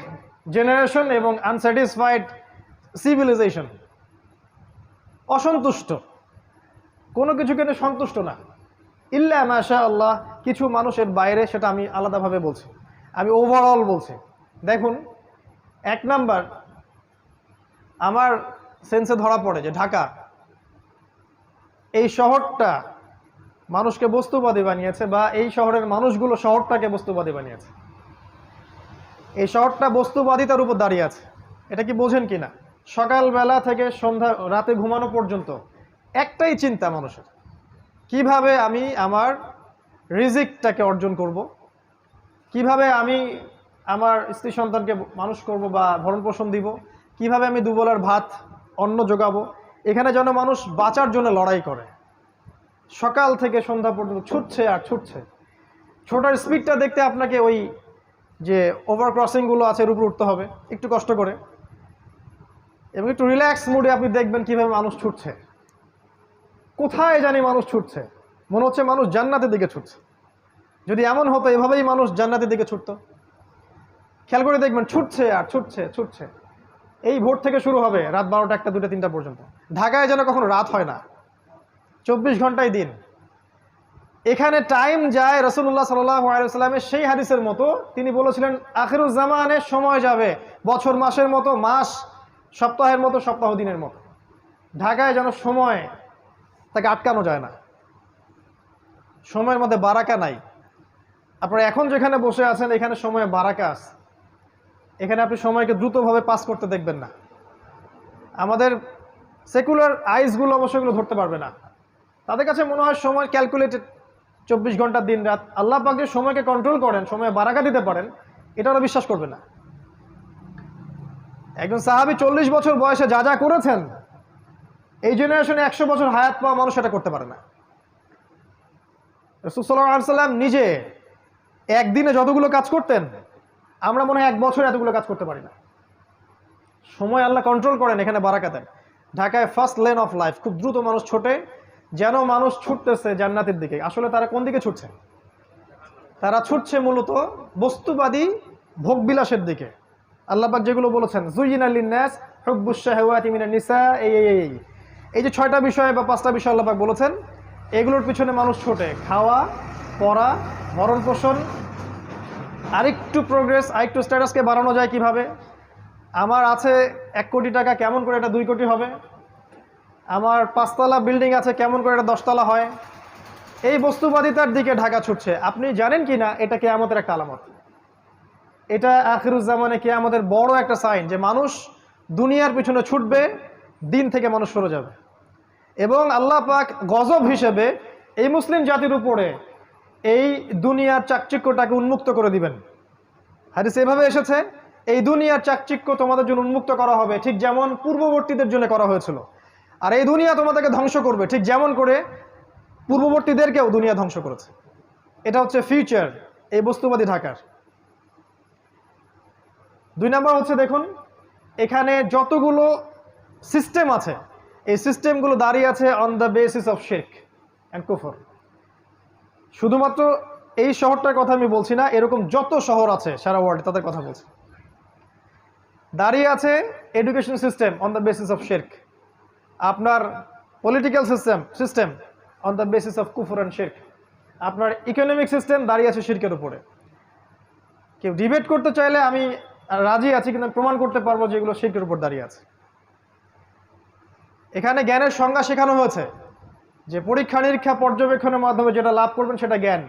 জেনারেশন এবং আনস্যাটিসফাইড সিভিলাইজেশন, অসন্তুষ্ট। কোনো কিছু কিন্তু সন্তুষ্ট না, ইল্লা মাশা আল্লাহ, কিছু মানুষের বাইরে, সেটা আমি আলাদাভাবে বলছি, আমি ওভারঅল বলছি। দেখুন, এক নাম্বার আমার সেন্সে ধরা পড়ে যে ঢাকা এই শহরটা মানুষকে বস্তুবাদী বানিয়েছে, বা এই শহরের মানুষগুলো শহরটাকে বস্তুবাদী বানিয়েছে। এই শহরটা বস্তুবাদিতার উপর দাঁড়িয়ে আছে। এটা কি বোঝেন কিনা? সকালবেলা থেকে সন্ধ্যা, রাতে ঘুমানো পর্যন্ত একটাই চিন্তা মানুষের, কিভাবে আমি আমার রিজিকটাকে অর্জন করব, কিভাবে আমি আমার স্ত্রী সন্তানকে মানুষ করব বা ভরণ পোষণ দিব, কিভাবে আমি দুবেলার ভাত অন্ন যোগাবো। এখানে যেন মানুষ বাঁচার জন্য লড়াই করে, সকাল থেকে সন্ধ্যা পর্যন্ত ছুটছে আর ছুটছে। ছোটার স্পিডটা দেখতে আপনাকে ওই যে ওভার ক্রসিংগুলো আছে এর উপর উঠতে হবে একটু কষ্ট করে, এবং একটু রিল্যাক্স মুডে আপনি দেখবেন কিভাবে মানুষ ছুটছে। কোথায় জানি মানুষ ছুটছে, মনে হচ্ছে মানুষ জান্নাতের দিকে ছুটছে। যদি এমন হতো এভাবেই মানুষ জান্নাতের দিকে ছুটতো, খেয়াল করে দেখবেন ছুটছে আর ছুটছে ছুটছে। এই ভোর থেকে শুরু হবে রাত 12টা, 1টা, 2টা, 3টা পর্যন্ত। ঢাকায় যেন কখনো রাত হয় না, 24 ঘন্টায় দিন। এখানে টাইম যায় রাসূলুল্লাহ সাল্লাল্লাহু আলাইহি ওয়াসাল্লামের সেই হাদিসের মতো, তিনি বলেছিলেন আখিরুজ জামানে সময় যাবে বছর মাসের মতো, মাস সপ্তাহের মতো, সপ্তাহ দিনের মতো। ঢাকায় যেন সময় তাকে আটকানো যায় না, সময়ের মধ্যে বারাকা নাই। আপনারা এখন যেখানে বসে আছেন এখানে সময়ে বারাকা আছে, এখানে আপনি সময়কে দ্রুতভাবে পাস করতে দেখবেন না। আমাদের সেকুলার আইসগুলো অবশ্যই এগুলো ধরতে পারবে না, তাদের কাছে মনে হয় সময় ক্যালকুলেটেড, 24 ঘন্টা দিন রাত। আল্লাহ পাক যে সময়কে কন্ট্রোল করেন, সময়ে বারাকা দিতে পারেন, এটা ওরা বিশ্বাস করবে না। একজন সাহাবী 40 বছর বয়সে যা যা করেছেন, এই জেনারেশনে 100 বছর হায়াত পাওয়া মানুষ এটা করতে পারে না। রাসূল সাল্লাল্লাহু আলাইহি ওয়াসাল্লাম নিজে একদিনে যতগুলো কাজ করতেন, আমরা মনে হয় 1 বছর এতগুলো কাজ করতে পারি না। সময় আল্লাহ কন্ট্রোল করেন, এখানে বারাকা দেন। ঢাকায় ফার্স্ট লেন অফ লাইফ, খুব দ্রুত মানুষ ছোটে, যেন মানুষ ছুটতেছে জান্নাতের দিকে। আসলে তারা কোন দিকে ছুটছে? তারা ছুটছে মূলত বস্তুবাদী ভোগবিলাসের দিকে। আল্লাহ পাক যেগুলো বলেছেন, যুয়িনা লিন-নাস হুব্বুশ শাহাওয়াতি মিনান নিসা, এই যে 6টা বিষয় বা 5টা বিষয় আল্লাহ পাক বলেছেন, এগুলোর পিছনে মানুষ ছোটে। খাওয়া, পড়া, ভরণ পোষণ, আরেকটু প্রোগ্রেস, আরেকটু স্ট্যাটাসকে বাড়ানো যায় কিভাবে, আমার আছে 1 কোটি টাকা, কেমন করে এটা 2 কোটি হবে, আমার 5তলা বিল্ডিং আছে, কেমন করে এটা 10তলা হয়। এই বস্তুবাদিতার দিকে ঢাকা ছুটছে। আপনি জানেন কি না এটা কিয়ামতের একটা আলামত, এটা আখিরুজ্জামানে কিয়ামতের বড় একটা সাইন, যে মানুষ দুনিয়ার পিছনে ছুটবে, দিন থেকে মানুষ সরে যাবে। এবং আল্লাহ পাক গজব হিসেবে এই মুসলিম জাতির উপরে এই দুনিয়ার চাকচিক্যটাকে উন্মুক্ত করে দিবেন। হাদিসে এভাবে এসেছে, এই দুনিয়ার চাকচিক্য তোমাদের জন্য উন্মুক্ত করা হবে, ঠিক যেমন পূর্ববর্তীদের জন্য করা হয়েছিল। আর এই দুনিয়া তোমাদেরকে ধ্বংস করবে, ঠিক যেমন করে পূর্ববর্তীদেরকেও দুনিয়া ধ্বংস করেছে। এটা হচ্ছে ফিউচার এই বস্তুবাদী ঢাকার। 2 নম্বর হচ্ছে, দেখুন এখানে যতগুলো সিস্টেম আছে, এই সিস্টেমগুলো দাঁড়িয়ে আছে অন দ্য বেসিস অফ শিরক অ্যান্ড কুফর। শুধুমাত্র এই শহরটার কথা আমি বলছি না, এরকম যত শহর আছে সারা ওয়ার্ল্ডে তাদের কথা বলছি। দাঁড়িয়ে আছে education system on the basis of শিরক, আপনার political system on the basis of কুফর অ্যান্ড শিরক, আপনার ইকোনমিক সিস্টেম দাঁড়িয়ে আছে শিরকের উপরে। কেউ ডিবেট করতে চাইলে আমি রাজি আছি, কিন্তু প্রমাণ করতে পারবো যে এগুলো শিরকের উপর দাঁড়িয়ে আছে। এখানে জ্ঞানের সংজ্ঞা শেখানো হয়েছে, যে পরীক্ষা নিরীক্ষা পর্যবেক্ষণের মাধ্যমে যেটা লাভ করবেন সেটা জ্ঞান।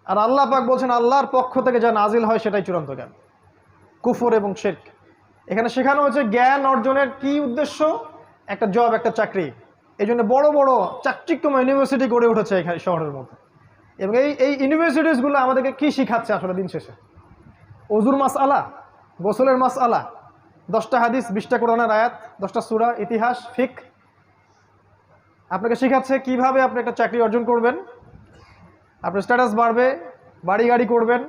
আর আল্লাহ পাক বলছেন আল্লাহর পক্ষ থেকে যা নাজিল হয় সেটাই চূড়ান্ত জ্ঞান। কুফর এবং শিরক এখানে শেখানো হয়েছে। জ্ঞান অর্জনের কি উদ্দেশ্য? একটা জব, একটা চাকরি। এই জন্য বড় বড় চাকচিক্যময় ইউনিভার্সিটি গড়ে উঠেছে এখানে শহরের মধ্যে। এবং এই ইউনিভার্সিটিসগুলো আমাদেরকে কি শিখাচ্ছে আসলে দিন শেষে? ওজুর মাসআলা, গোসলের মাসআলা, 10টা হাদিস, 20টা কোরআনের আয়াত, 10টা সূরা, ইতিহাস, ফিকহ। আপনাকে শেখাচ্ছে কিভাবে আপনি একটা চাকরি অর্জন করবেন, আপনার স্ট্যাটাস বাড়বে, বাড়ি গাড়ি করবেন,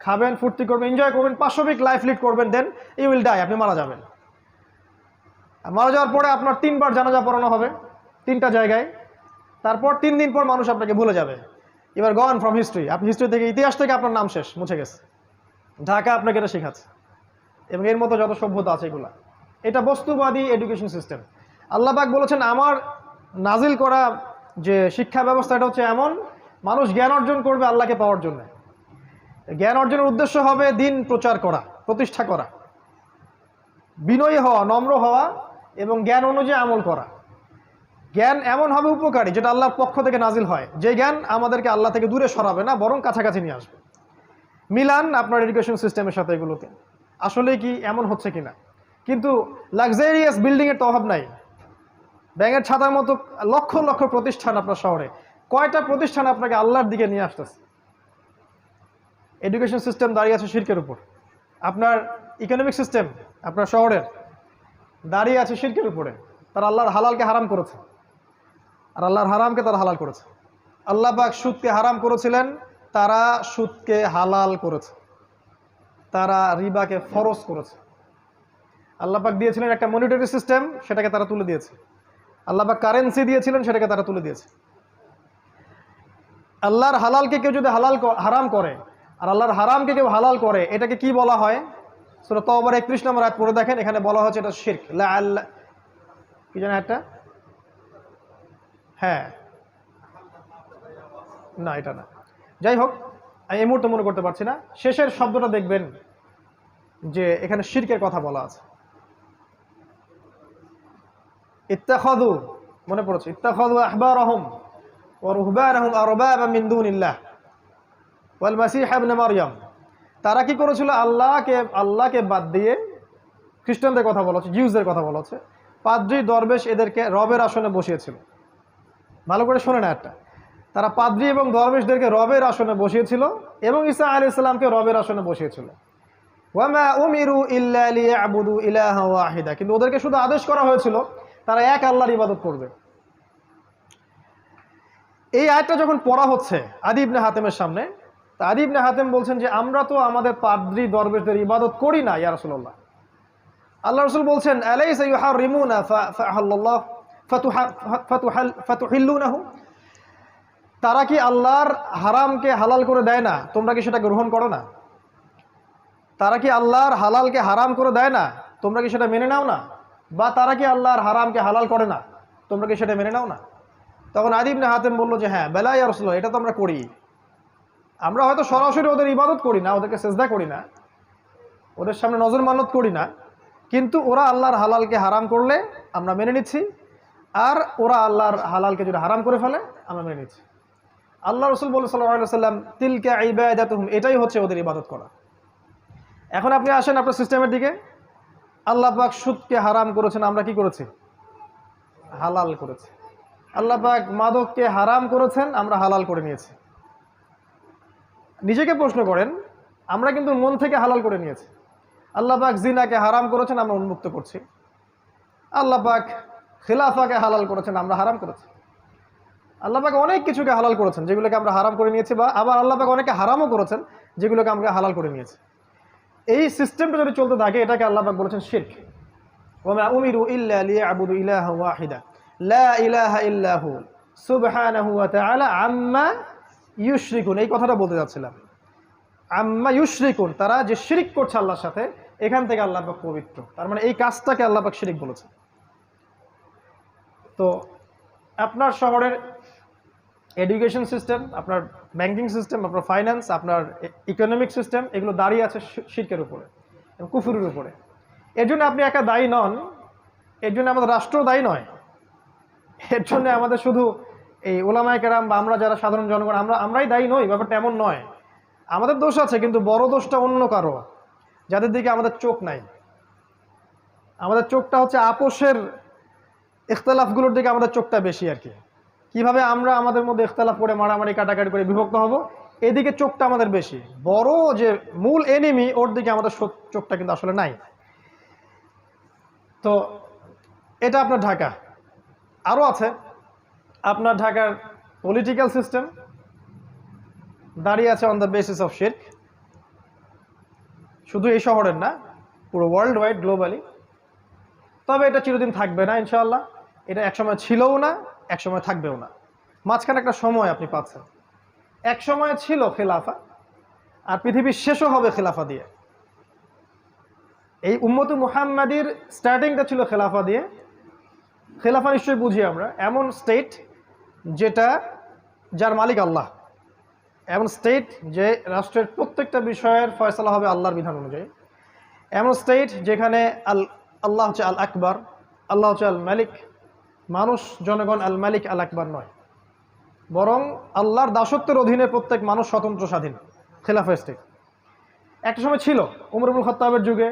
খাবেন, ফুর্তি করবেন, এনজয় করবেন, পাশবিক লাইফ লিড করবেন, দেন ইউ উইল ডাই, আপনি মারা যাবেন। মারা যাওয়ার পরে আপনার 3বার জানাজা পড়ানো হবে 3টা জায়গায়। তারপর 3 দিন পর মানুষ আপনাকে ভুলে যাবে। এবার গন ফ্রম হিস্ট্রি, আপনি হিস্ট্রি থেকে, ইতিহাস থেকে আপনার নাম শেষ, মুছে গেছে। ঢাকা আপনাকে এটা শেখাচ্ছে, এবং এর মতো যত সভ্যতা আছে এগুলা। এটা বস্তুবাদী এডুকেশন সিস্টেম। আল্লাহ পাক বলেছেন আমার নাজিল করা যে শিক্ষা ব্যবস্থা এটা হচ্ছে এমন, মানুষ জ্ঞান অর্জন করবে আল্লাহকে পাওয়ার জন্য। জ্ঞান অর্জনের উদ্দেশ্য হবে দিন প্রচার করা, প্রতিষ্ঠা করা, বিনয়ী হওয়া, নম্র হওয়া এবং জ্ঞান অনুযায়ী আমল করা। জ্ঞান এমন হবে উপকারী যেটা আল্লাহর পক্ষ থেকে নাজিল হয়, যে জ্ঞান আমাদেরকে আল্লাহ থেকে দূরে সরাবে না, বরং কাছাকাছি নিয়ে আসবে। মিলান আপনার এডুকেশন সিস্টেমের সাথে এগুলোকে, আসলে কি এমন হচ্ছে কিনা। কিন্তু লাক্সারিয়াস বিল্ডিংয়ের তো অভাব নাই। ব্যাঙের ছাতার মতো লক্ষ লক্ষ প্রতিষ্ঠান আপনার শহরে, কয়টা প্রতিষ্ঠান আপনাকে আল্লাহর দিকে নিয়ে আসতেছে? এডুকেশন সিস্টেম দাঁড়িয়ে আছে শিরকের উপর। আপনার ইকোনমিক সিস্টেম আপনার শহরের দাঁড়িয়ে আছে শিরকের উপরে। তারা আল্লাহর হালালকে হারাম করেছে, আর আল্লাহর হারামকে তারা হালাল করেছে। আল্লাহ পাক সুদকে হারাম করেছিলেন, তারা সুদকে হালাল করেছে। তারা রিবাকে ফরজ করেছে। আল্লাহ পাক দিয়েছিলেন একটা মনিটারি সিস্টেম, সেটাকে তারা তুলে দিয়েছে। আল্লাহ পাক কারেন্সি দিয়েছিলেন, সেটাকে তারা তুলে দিয়েছে। আল্লাহর হালালকে কেউ যদি হারাম করে আর আল্লাহর হারামকে কেউ হালাল করে, এটাকে কি বলা হয়? সূরা তাওবার 31 নম্বর আয়াত পড়ে দেখেন, এখানে বলা হচ্ছে এটা শিরক। কি জানেন একটা? হ্যাঁ, না এটা না, যাই হোক, আমি এই মুহূর্তে মনে করতে পারছি না। শেষের শব্দটা দেখবেন যে এখানে শিরকের কথা বলা আছে। ইত্তাখাযু, মনে পড়েছে, ইত্তাখাযু আহবারহুম ওয়া রুহবানহুম আরবাবা মিন দুনিল্লাহ ওয়াল মাসীহ ইবনে মারইয়াম। তারা কি করেছিল? আল্লাহকে বাদ দিয়ে, খ্রিস্টানদের কথা বলা হচ্ছে, জিউসদের কথা বলা হচ্ছে, পাদ্রী দরবেশ এদেরকে রবের আসনে বসিয়েছিল। ভালো করে শোনে না একটা, তারা পাদ্রী এবং দরবেশদেরকে রবের আসনে বসিয়েছিল এবং ঈসা আলাইহিস সালামকে রবের আসনে বসিয়েছিল। ওয়ামা উমিরু ইল্লা লিয়াবুদু ইলাহা ওয়াহিদা, কিন্তু ওদেরকে শুধু আদেশ করা হয়েছিল তারা এক আল্লাহর ইবাদত করবে। এই আয়াতটা যখন পড়া হচ্ছে আদী ইবনে হাতেমের সামনে, তা আদী ইবনে হাতেম বলছেন যে আমরা তো আমাদের পাদ্রী দরবেশদের ইবাদত করি না ইয়া রাসূলুল্লাহ। আল্লাহ রাসূল বলছেন আলাইসা ইউহারিমুনা ফাআহাল্লাহ ফাতুহিল্লুনাহু, তারা কি আল্লাহর হারামকে হালাল করে দেয় না, তোমরা কি সেটা গ্রহণ করো না? তারা কি আল্লাহর হালালকে হারাম করে দেয় না, তোমরা কি সেটা মেনে নাও না? বা তারা কি আল্লাহর হারামকে হালাল করে না, তোমরা কি সেটা মেনে নাও না? তখন আদী ইবনে হাতেম বলল যে হ্যাঁ, বেলা ইয়া রাসূলুল্লাহ, এটা তো আমরা করি। আমরা হয়তো সরাসরি ওদের ইবাদত করি না, ওদেরকে সেজদা করি না, ওদের সামনে নজর মানত করি না, কিন্তু ওরা আল্লাহর হালালকে হারাম করলে আমরা মেনে নিচ্ছি, আর ওরা আল্লাহর হালালকে যদি হারাম করে ফেলে আমরা মেনে নিচ্ছি। আল্লাহ রাসূল বলেন সাল্লাল্লাহু আলাইহি ওয়াসাল্লাম, তিলকা ইবাদাতুহুম, এটাই হচ্ছে ওদের ইবাদত করা। এখন আপনি আসেন আপনার সিস্টেমের দিকে। আল্লাহ পাক সুদকে হারাম করেছেন, আমরা কি করেছি? হালাল করেছি। আল্লাহ পাক মাদককে হারাম করেছেন, আমরা হালাল করে নিয়েছি। নিজেকে প্রশ্ন করেন, আমরা কিন্তু মন থেকে হালাল করে নিয়েছি। আল্লাহ পাক জিনাকে হারাম করেছেন, আমরা উন্মুক্ত করছি। আল্লাহ পাক খিলাফাকে হালাল করেছেন, আমরা হারাম করেছি। আল্লাহ পাক অনেক কিছুকে হালাল করেছেন যেগুলোকে আমরা হারাম করে নিয়েছি, বা আবার আল্লাহ পাক অনেকে হারামও করেছেন যেগুলোকে আমরা হালাল করে নিয়েছি। এই সিস্টেমটা যদি চলতে থাকে, এটাকে আল্লাহ পাক বলেছেন শিরক। ওয়া মা উমিরু ইল্লা লিয়াবুদু ইলাহা ওয়াহিদা লা ইলাহা ইল্লা হু সুবহানাহু ওয়া তাআলা আম্মা ইউশরিকুন। এই কথাটা বলতে যাচ্ছিলাম, আম্মা ইউশরিকুন, তারা যে শিরক করছে আল্লাহর সাথে, এখান থেকে আল্লাহ পাক পবিত্র। তার মানে এই কাজটাকে আল্লাহ পাক শিরক বলেছে। তো আপনার শহরের এডুকেশন সিস্টেম, আপনার ব্যাংকিং সিস্টেম, আপনার ফাইন্যান্স, আপনার ইকোনমিক সিস্টেম, এগুলো দাঁড়িয়ে আছে শিরকের উপরে এবং কুফরের উপরে। এর জন্য আপনি একা দায়ী নন, এর জন্য আমাদের রাষ্ট্র দায়ী নয়, এর জন্য আমাদের শুধু এই ওলামায়ে কেরাম বা আমরা যারা সাধারণ জনগণ আমরাই দায়ী নই, ব্যাপারটা এমন নয়। আমাদের দোষ আছে, কিন্তু বড় দোষটা অন্য কারো, যাদের দিকে আমাদের চোখ নাই। আমাদের চোখটা হচ্ছে আপোষের ইখতলাফগুলোর দিকে আমাদের চোখটা বেশি আর কি। কীভাবে আমরা আমাদের মধ্যে ইখতলাফ করে মারামারি কাটাকাটি করে বিভক্ত হব, এদিকে চোখটা আমাদের বেশি। বড় যে মূল এনিমি, ওর দিকে আমাদের চোখটা কিন্তু আসলে নাই। তো এটা আপনার ঢাকা। আরও আছে আপনার ঢাকার পলিটিক্যাল সিস্টেম, দাঁড়িয়ে আছে অন দ্য বেসিস অফ শিরক। শুধু এই শহরের না, পুরো ওয়ার্ল্ড ওয়াইড, গ্লোবালি। তবে এটা চিরদিন থাকবে না ইনশাআল্লাহ। এটা একসময় ছিলও না, একসময় থাকবেও না। মাঝখানে একটা সময় আপনি পাচ্ছেন। এক সময় ছিল খেলাফা, আর পৃথিবীর শেষও হবে খেলাফা দিয়ে। এই উম্মতে মুহাম্মাদির স্টার্টিংটা ছিল খেলাফা দিয়ে, খেলাফা নিশ্চয়ই বুঝি আমরা এমন স্টেট যেটা যার মালিক আল্লাহ, এমন স্টেট যে রাষ্ট্রের প্রত্যেকটা বিষয়ের ফয়সালা হবে আল্লাহর বিধান অনুযায়ী, এমন স্টেট যেখানে আল্লাহ হচ্ছে আল আকবর, আল্লাহ হচ্ছে আল মালিক, মানুষ জনগণ আল মালিক আল আকবর নয়, বরং আল্লাহর দাসত্বের অধীনে প্রত্যেক মানুষ স্বতন্ত্র স্বাধীন। খেলাফা স্টেট একটা সময় ছিল, উমর ইবনুল খাত্তাবের যুগে,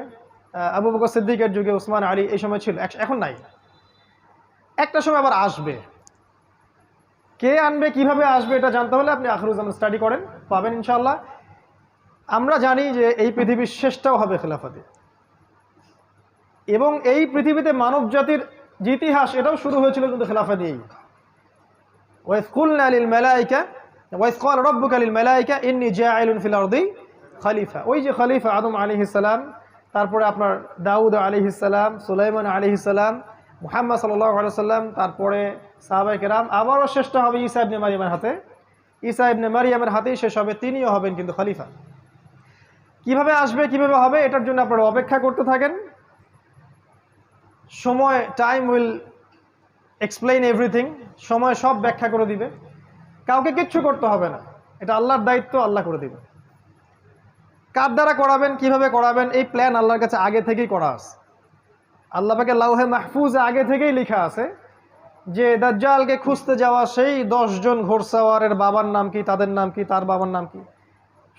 আবু বকর সিদ্দিকের যুগে, উসমান আলী, এই সময় ছিল, এখন নাই। একটা সময় আবার আসবে। কে আনবে, কিভাবে আসবে, এটা জানতে হলে আপনি আখিরুজ্জামান স্টাডি করেন, পাবেন ইনশাআল্লাহ। আমরা জানি যে এই পৃথিবীর শেষটাও হবে খেলাফতে, এবং এই পৃথিবীতে মানব জাতির যে ইতিহাস, এটাও শুরু হয়েছিল কিন্তু খেলাফা দিয়েই। ওয়াইজ কুলনা লিল মালাইকা ওয়াইজ ক্বালা রাব্বুকা লিল মালাইকা ইন্নী জাইলুন ফিল আরদি খলিফা। ওই যে খলিফা আদম আলাইহিস সালাম, তারপরে আপনার দাউদ আলাইহিস সালাম, সুলাইমান আলাইহিস সালাম, মুহাম্মদ সাল্লাল্লাহু আলাইহি ওয়াসাল্লাম, তারপরে সাহাবায়ে কেরাম, আবারও শেষটা হবে ঈসা ইবনে মারইয়ামের হাতে। ঈসা ইবনে মারইয়ামের হাতেই শেষ হবে, তিনিও হবেন কিন্তু খলিফা। কিভাবে আসবে, কিভাবে হবে, এটার জন্য আপনারা অপেক্ষা করতে থাকেন। সময়, টাইম উইল এক্সপ্লেইন এভরিথিং। সময় সব ব্যাখ্যা করে দিবে, কাউকে কিচ্ছু করতে হবে না, এটা আল্লাহর দায়িত্ব, আল্লাহ করে দিবে। কার দ্বারা করাবেন, কিভাবে করাবেন, এই প্ল্যান আল্লাহর কাছে আগে থেকেই করা আছে। আল্লাহ পাকে লাউহে মাহফুজে আগে থেকেই লেখা আছে যে দাজ্জালকে খুঁজতে যাওয়া সেই 10 জন ঘোড়সাওয়ারের বাবার নাম কি, তাদের নাম কি, তার বাবার নাম কি,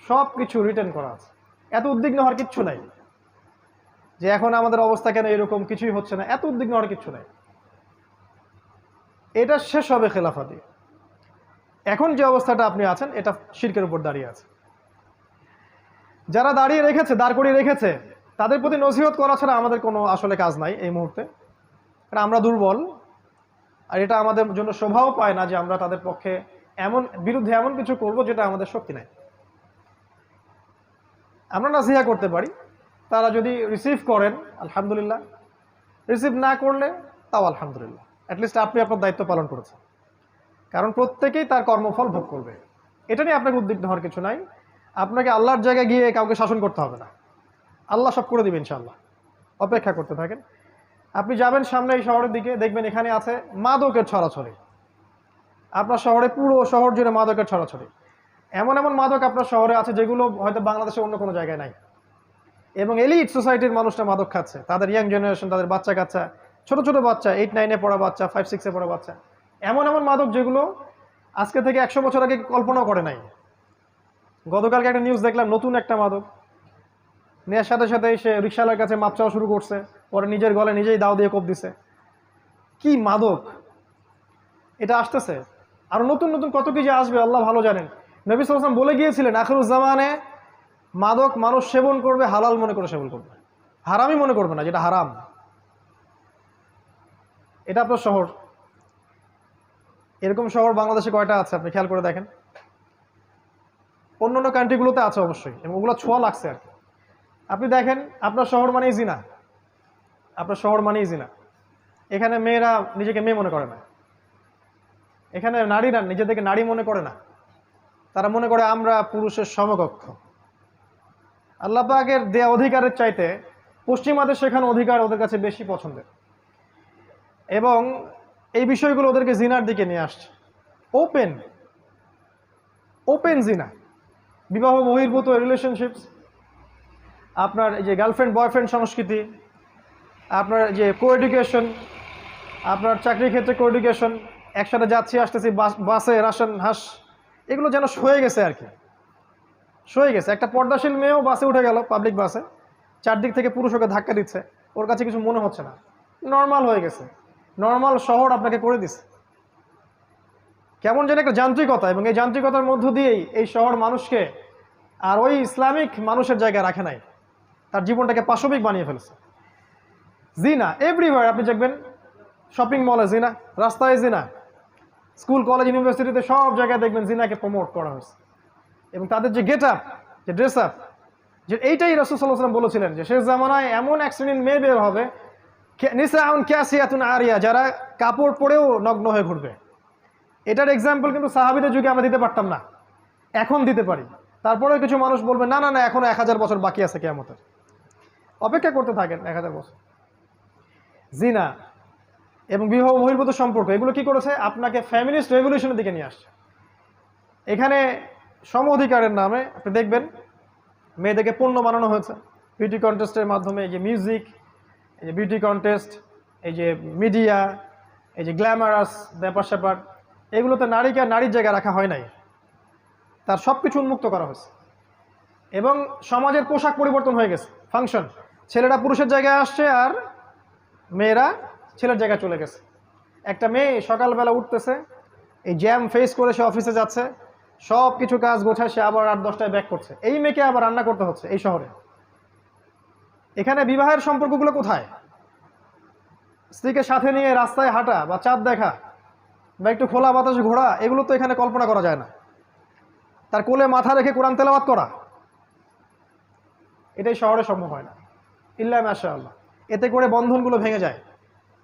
সব কিছু রিটেন করা আছে। এত উদ্বিগ্ন হওয়ার কিচ্ছু নাই যে এখন আমাদের অবস্থা কেন এরকম, কিছুই হচ্ছে না, এত উদ্বিগ্ন হওয়ার কিচ্ছু নাই। এটা শেষ হবে খেলাফা দিয়ে। এখন যে অবস্থাটা আপনি আছেন, এটা শিরকের উপর দাঁড়িয়ে আছে। যারা দাঁড়িয়ে রেখেছে, দাঁড় করিয়ে রেখেছে, তাদের প্রতি নসিহত করা ছাড়া আমাদের কোনো আসলে কাজ নাই এই মুহূর্তে, কারণ আমরা দুর্বল। আর এটা আমাদের জন্য শোভাও পায় না যে আমরা তাদের পক্ষে বিরুদ্ধে এমন কিছু করব যেটা আমাদের শক্তি নাই। আমরা নাসিহা করতে পারি, তারা যদি রিসিভ করেন আলহামদুলিল্লাহ, রিসিভ না করলে তাও আলহামদুলিল্লাহ, অ্যাটলিস্ট আপনি আপনার দায়িত্ব পালন করেছেন। কারণ প্রত্যেকেই তার কর্মফল ভোগ করবে, এটা নিয়ে আপনাকে উদ্বিগ্ন হওয়ার কিছু নাই। আপনাকে আল্লাহর জায়গায় গিয়ে কাউকে শাসন করতে হবে না, আল্লাহ সব করে দিবেন ইনশাআল্লাহ। অপেক্ষা করতে থাকেন। আপনি যাবেন সামনে এই শহরের দিকে, দেখবেন এখানে আছে মাদকের ছড়াছড়ি। আপনার শহরে, পুরো শহর জুড়ে মাদকের ছড়াছড়ি। এমন এমন মাদক আপনার শহরে আছে যেগুলো হয়তো বাংলাদেশে অন্য কোনো জায়গায় নাই। এবং এলিট সোসাইটির মানুষরা মাদক খাচ্ছে, তাদের ইয়াং জেনারেশন, তাদের বাচ্চা কাচ্চা, ছোট ছোট বাচ্চা, 8-9-এ পড়া বাচ্চা, 5-6-এ পড়া বাচ্চা, এমন এমন মাদক যেগুলো আজকে থেকে 100 বছর আগে কল্পনাও করে নাই। গতকালকে একটা নিউজ দেখলাম, নতুন একটা মাদক নেওয়ার সাথে সাথে সে রিকশালার কাছে মাপ চাওয়া শুরু করছে, পরে নিজের গলে নিজেই দাও দিয়ে কোপ দিছে। কি মাদক এটা আসতেছে, আর নতুন নতুন কত কি যে আসবে আল্লাহ ভালো জানেন। নবী সাল্লাল্লাহু আলাইহি ওয়াসাল্লাম বলে গিয়েছিলেন, আখিরুজ্জামানে মাদক মানুষ সেবন করবে, হালাল মনে করে সেবন করবে, হারামই মনে করবে না, যেটা হারাম। এটা আপনার শহর, এরকম শহর বাংলাদেশে কয়টা আছে আপনি খেয়াল করে দেখেন। অন্য অন্য কান্ট্রিগুলোতে আছে অবশ্যই, এবং ওগুলো ছোঁয়া লাগছে আর কি। আপনি দেখেন, আপনার শহর মানেই জিনা, আপনার শহর মানেই জিনা। এখানে মেয়েরা নিজেকে মেয়ে মনে করে না, এখানে নারীরা নিজেদেরকে নারী মনে করে না, তারা মনে করে আমরা পুরুষের সমকক্ষ। আল্লাহ পাকের দেয়া অধিকারের চাইতে পশ্চিমাদের শেখানো অধিকার ওদের কাছে বেশি পছন্দের, এবং এই বিষয়গুলো ওদেরকে জিনার দিকে নিয়ে আসছে। ওপেন জিনা, বিবাহ বহির্ভূত রিলেশনশিপস, আপনার এই যে গার্লফ্রেন্ড বয়ফ্রেন্ড সংস্কৃতি, আপনার যে কোএডুকেশন, আপনার চাকরির ক্ষেত্রে কোএডুকেশন, একসাথে যাচ্ছি আসতেছি বাসে রাশন হাঁস, এগুলো যেন সয়ে গেছে আর কি, সয়ে গেছে। একটা পর্দাশীল মেয়েও বাসে উঠে গেল, পাবলিক বাসে, চারদিক থেকে পুরুষ ওকে ধাক্কা দিচ্ছে, ওর কাছে কিছু মনে হচ্ছে না, নর্মাল হয়ে গেছে। নর্মাল শহর আপনাকে করে দিছে কেমন যেন একটা যান্ত্রিকতা, এবং এই যান্ত্রিকতার মধ্য দিয়েই এই শহর মানুষকে আর ওই ইসলামিক মানুষের জায়গায় রাখে নাই, তার জীবনটাকে পাশবিক বানিয়ে ফেলেছে। জিনা এভরিওয়্যার, আপনি দেখবেন শপিং মলে জিনা, রাস্তায় জিনা, স্কুল কলেজ ইউনিভার্সিটিতে সব জায়গায় দেখবেন জিনাকে প্রমোট করা হয়েছে। এবং তাদের যে গেট আপ, যে ড্রেস আপ, যে এইটাই রাসূল সাল্লাল্লাহু আলাইহি ওয়াসাল্লাম বলেছিলেন যে শেষ জামানায় এমন এক শ্রেণীর মেয়ে বের হবে, নিসাউন কাসিয়াতুন আরিয়া, যারা কাপড় পরেও নগ্ন হয়ে ঘুরবে। এটার এক্সাম্পল কিন্তু সাহাবীদের যুগে আমরা দিতে পারতাম না, এখন দিতে পারি। তারপরেও কিছু মানুষ বলবে না না না, এখনো 1000 বছর বাকি আছে কিয়ামতের, অপেক্ষা করতে থাকেন 1000 বছর। জিনা, এবং বিবাহ বহির্ভূত সম্পর্ক, এগুলো কি করেছে? আপনাকে ফ্যামিলিস্ট রেভলিউশনের দিকে নিয়ে আসছে। এখানে সম অধিকারের নামে আপনি দেখবেন মেয়েদেরকে পণ্য বানানো হয়েছে বিউটি কন্টেস্টের মাধ্যমে। এই যে মিউজিক, এই যে বিউটি কন্টেস্ট, এই যে মিডিয়া, এই যে গ্ল্যামারাস ব্যাপার স্যাপার, এগুলোতে নারীকে আর নারীর জায়গায় রাখা হয় নাই, তার সব কিছু উন্মুক্ত করা হয়েছে। এবং সমাজের পোশাক পরিবর্তন হয়ে গেছে, ফাংশন, ছেলেরা পুরুষের জায়গায় আসছে আর মেয়েরা ছেলের জায়গায় চলে গেছে। একটা মেয়ে সকালবেলা উঠতেছে, এই জ্যাম ফেস করে সে অফিসে যাচ্ছে, সব কিছু কাজ গোছায়, সে আবার 8-10টায় ব্যাক করছে। এই মেয়েকে আবার রান্না করতে হচ্ছে এই শহরে। এখানে বিবাহের সম্পর্কগুলো কোথায়? স্ত্রীকে সাথে নিয়ে রাস্তায় হাঁটা বা চাঁদ দেখা বা একটু খোলা বাতাসে ঘোরা, এগুলো তো এখানে কল্পনা করা যায় না। তার কোলে মাথা রেখে কোরআন তেলাওয়াত করা, এটাই শহরে সম্ভব হয় না, ইল্লা মাশাআল্লাহ। এতে করে বন্ধনগুলো ভেঙে যায়,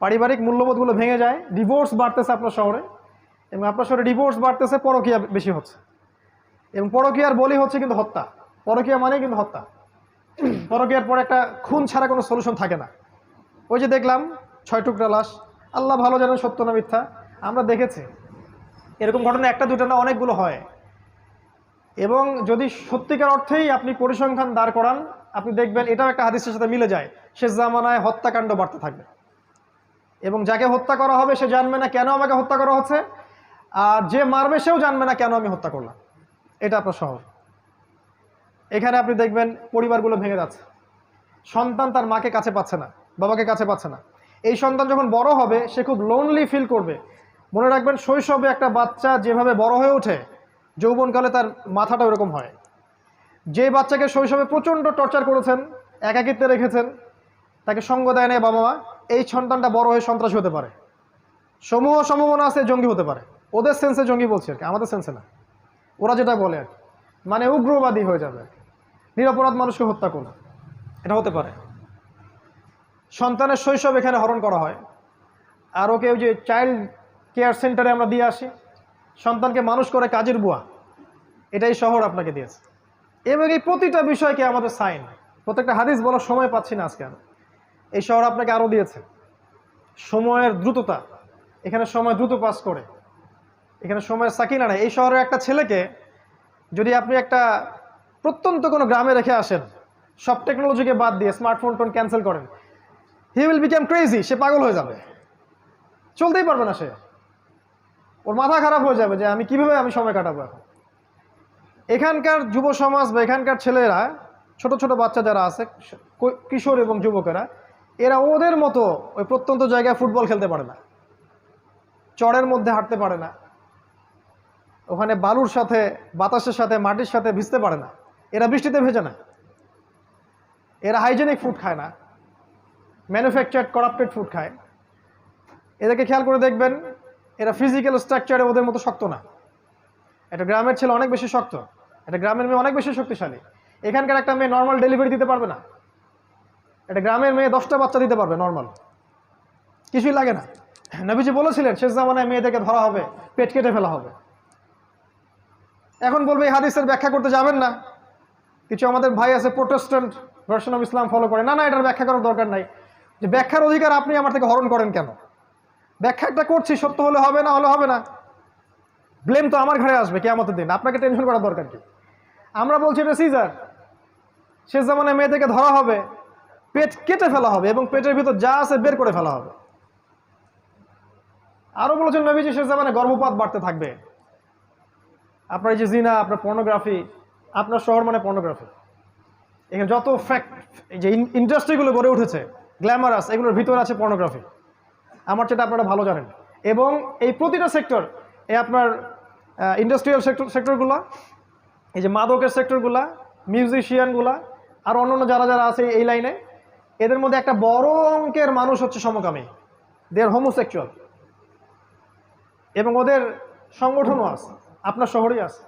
পারিবারিক মূল্যবোধগুলো ভেঙে যায়। ডিভোর্স বাড়তেছে আপনার শহরে, এবং আপনার শহরে ডিভোর্স বাড়তেছে, পরকীয়া বেশি হচ্ছে, এবং পরকীয়ার বলি হচ্ছে কিন্তু হত্যা। পরকীয়া মানে কিন্তু হত্যা। পরকীয়ার পর একটা খুন ছাড়া কোনো সলিউশন থাকে না। ওই যে দেখলাম 6 টুকরা লাশ, আল্লাহ ভালো জানেন সত্য না মিথ্যা, আমরা দেখেছি। এরকম ঘটনা একটা দুটো না, অনেকগুলো হয়। এবং যদি সত্যিকার অর্থেই আপনি পরিসংখ্যান দাঁড় করান, আপনি দেখবেন এটাও একটা হাদিসের সাথে মিলে যায়। শেষ জামানায় হত্যাকাণ্ড বাড়তে থাকবে, এবং যাকে হত্যা করা হবে সে জানবে না কেন আমাকে হত্যা করা হচ্ছে, আর যে মারবে সেও জানবে না কেন আমি হত্যা করলাম। এটা আপনার শহর। এখানে আপনি দেখবেন পরিবারগুলো ভেঙে যাচ্ছে, সন্তান তার মাকে কাছে পাচ্ছে না, বাবাকে কাছে পাচ্ছে না। এই সন্তান যখন বড় হবে সে খুব লোনলি ফিল করবে। মনে রাখবেন, শৈশবে একটা বাচ্চা যেভাবে বড় হয়ে ওঠে, যৌবনকালে তার মাথাটা ওরকম হয়। যে বাচ্চাকে শৈশবে প্রচণ্ড টর্চার করেছেন, একাকিত্বে রেখেছেন, তাকে সঙ্গ দেয় না বাবা মা, এই সন্তানটা বড় হয়ে সন্ত্রাসী হতে পারে। সমূহ সম্ভাবনা আছে জঙ্গি হতে পারে। ওদের সেন্সে জঙ্গি বলছি আর কি, আমাদের সেন্সে না। ওরা যেটা বলে আর কি, মানে উগ্রবাদী হয়ে যাবে, নিরপরাধ মানুষকে হত্যা করবে, এটা হতে পারে। সন্তানের শৈশব এখানে হরণ করা হয়। আর ওকে ওই যে চাইল্ড কেয়ার সেন্টারে আমরা দিয়ে আসি, সন্তানকে মানুষ করে কাজের বুয়া, এটাই শহর আপনাকে দিয়েছে। এবং এই প্রতিটা বিষয়কে আমাদের সাইন, প্রত্যেকটা হাদিস বলার সময় পাচ্ছি না আজকে আমি। এই শহর আপনাকে আরও দিয়েছে সময়ের দ্রুততা, এখানে সময় দ্রুত পাস করে, এখানে সময়ের সাকিনা নেই। এই শহরের একটা ছেলেকে যদি আপনি একটা প্রত্যন্ত কোনো গ্রামে রেখে আসেন, সব টেকনোলজিকে বাদ দিয়ে স্মার্টফোন টোন ক্যান্সেল করেন, হি উইল বিকাম ক্রেজি, সে পাগল হয়ে যাবে, চলতেই পারবে না সে, ওর মাথা খারাপ হয়ে যাবে যে আমি কিভাবে আমি সময় কাটাবো এখন। এখানকার যুব সমাজ বা এখানকার ছেলেরা, ছোট ছোট বাচ্চা যারা আছে, কিশোর এবং যুবকেরা, এরা ওদের মতো ওই প্রত্যন্ত জায়গায় ফুটবল খেলতে পারে না, চড়ের মধ্যে হাঁটতে পারে না, ওখানে বালুর সাথে, বাতাসের সাথে, মাটির সাথে ভিজতে পারে না, এরা বৃষ্টিতে ভেজে না, এরা হাইজেনিক ফুড খায় না, ম্যানুফ্যাকচার্ড করাপ্টেড ফুড খায়। এদেরকে খেয়াল করে দেখবেন, এরা ফিজিক্যাল স্ট্রাকচারে ওদের মতো শক্ত না। একটা গ্রামের ছেলে অনেক বেশি শক্ত, একটা গ্রামের মেয়ে অনেক বেশি শক্তিশালী। এখানকার একটা মেয়ে নর্মাল ডেলিভারি দিতে পারবে না, একটা গ্রামের মেয়ে 10টা বাচ্চা দিতে পারবে নর্মাল, কিছুই লাগে না। নবীজি বলেছিলেন শেষ জামানায় মেয়েদেরকে ধরা হবে, পেট কেটে ফেলা হবে। এখন বলবে এই হাদিসের ব্যাখ্যা করতে যাবেন না, কিছু আমাদের ভাই আছে Protestant version of Islam follow করে, না না এটার ব্যাখ্যা করার দরকার নাই। যে ব্যাখ্যার অধিকার আপনি আমার থেকে হরণ করেন কেন? ব্যাখ্যা একটা করছি, সত্য হলে হবে, না হলে হবে না, ব্লেম তো আমার ঘরে আসবে কিয়ামতের দিন, আপনাকে টেনশন করার দরকার কি? আমরা বলছি এটা সিজার, শেষ জামানায় মেয়েদেরকে ধরা হবে, পেট কেটে ফেলা হবে এবং পেটের ভিতর যা আছে বের করে ফেলা হবে। আরো বলেছেন নবীজি শেষ জামানায় গর্ভপাত বাড়তে থাকবে। আপনার এই যে জিনা, আপনার পর্নোগ্রাফি, আপনার শহর মানে পর্নোগ্রাফি, এখানে যত ফ্যাক্ট, এই যে ইন্ডাস্ট্রিগুলো গড়ে উঠেছে গ্ল্যামারাস, এগুলোর ভিতরে আছে পর্নোগ্রাফি, আমার সেটা আপনারা ভালো জানেন। এবং এই প্রতিটা সেক্টর, এই আপনার ইন্ডাস্ট্রিয়াল সেক্টরগুলো, এই যে মাদকের সেক্টরগুলা, মিউজিশিয়ানগুলা, আর অন্যান্য যারা যারা আছে এই লাইনে, এদের মধ্যে একটা বড় অঙ্কের মানুষ হচ্ছে সমকামী, দে আর হোমোসেক্সুয়াল, এবং ওদের সংগঠনও আছে, আপনার শহরেই আছে।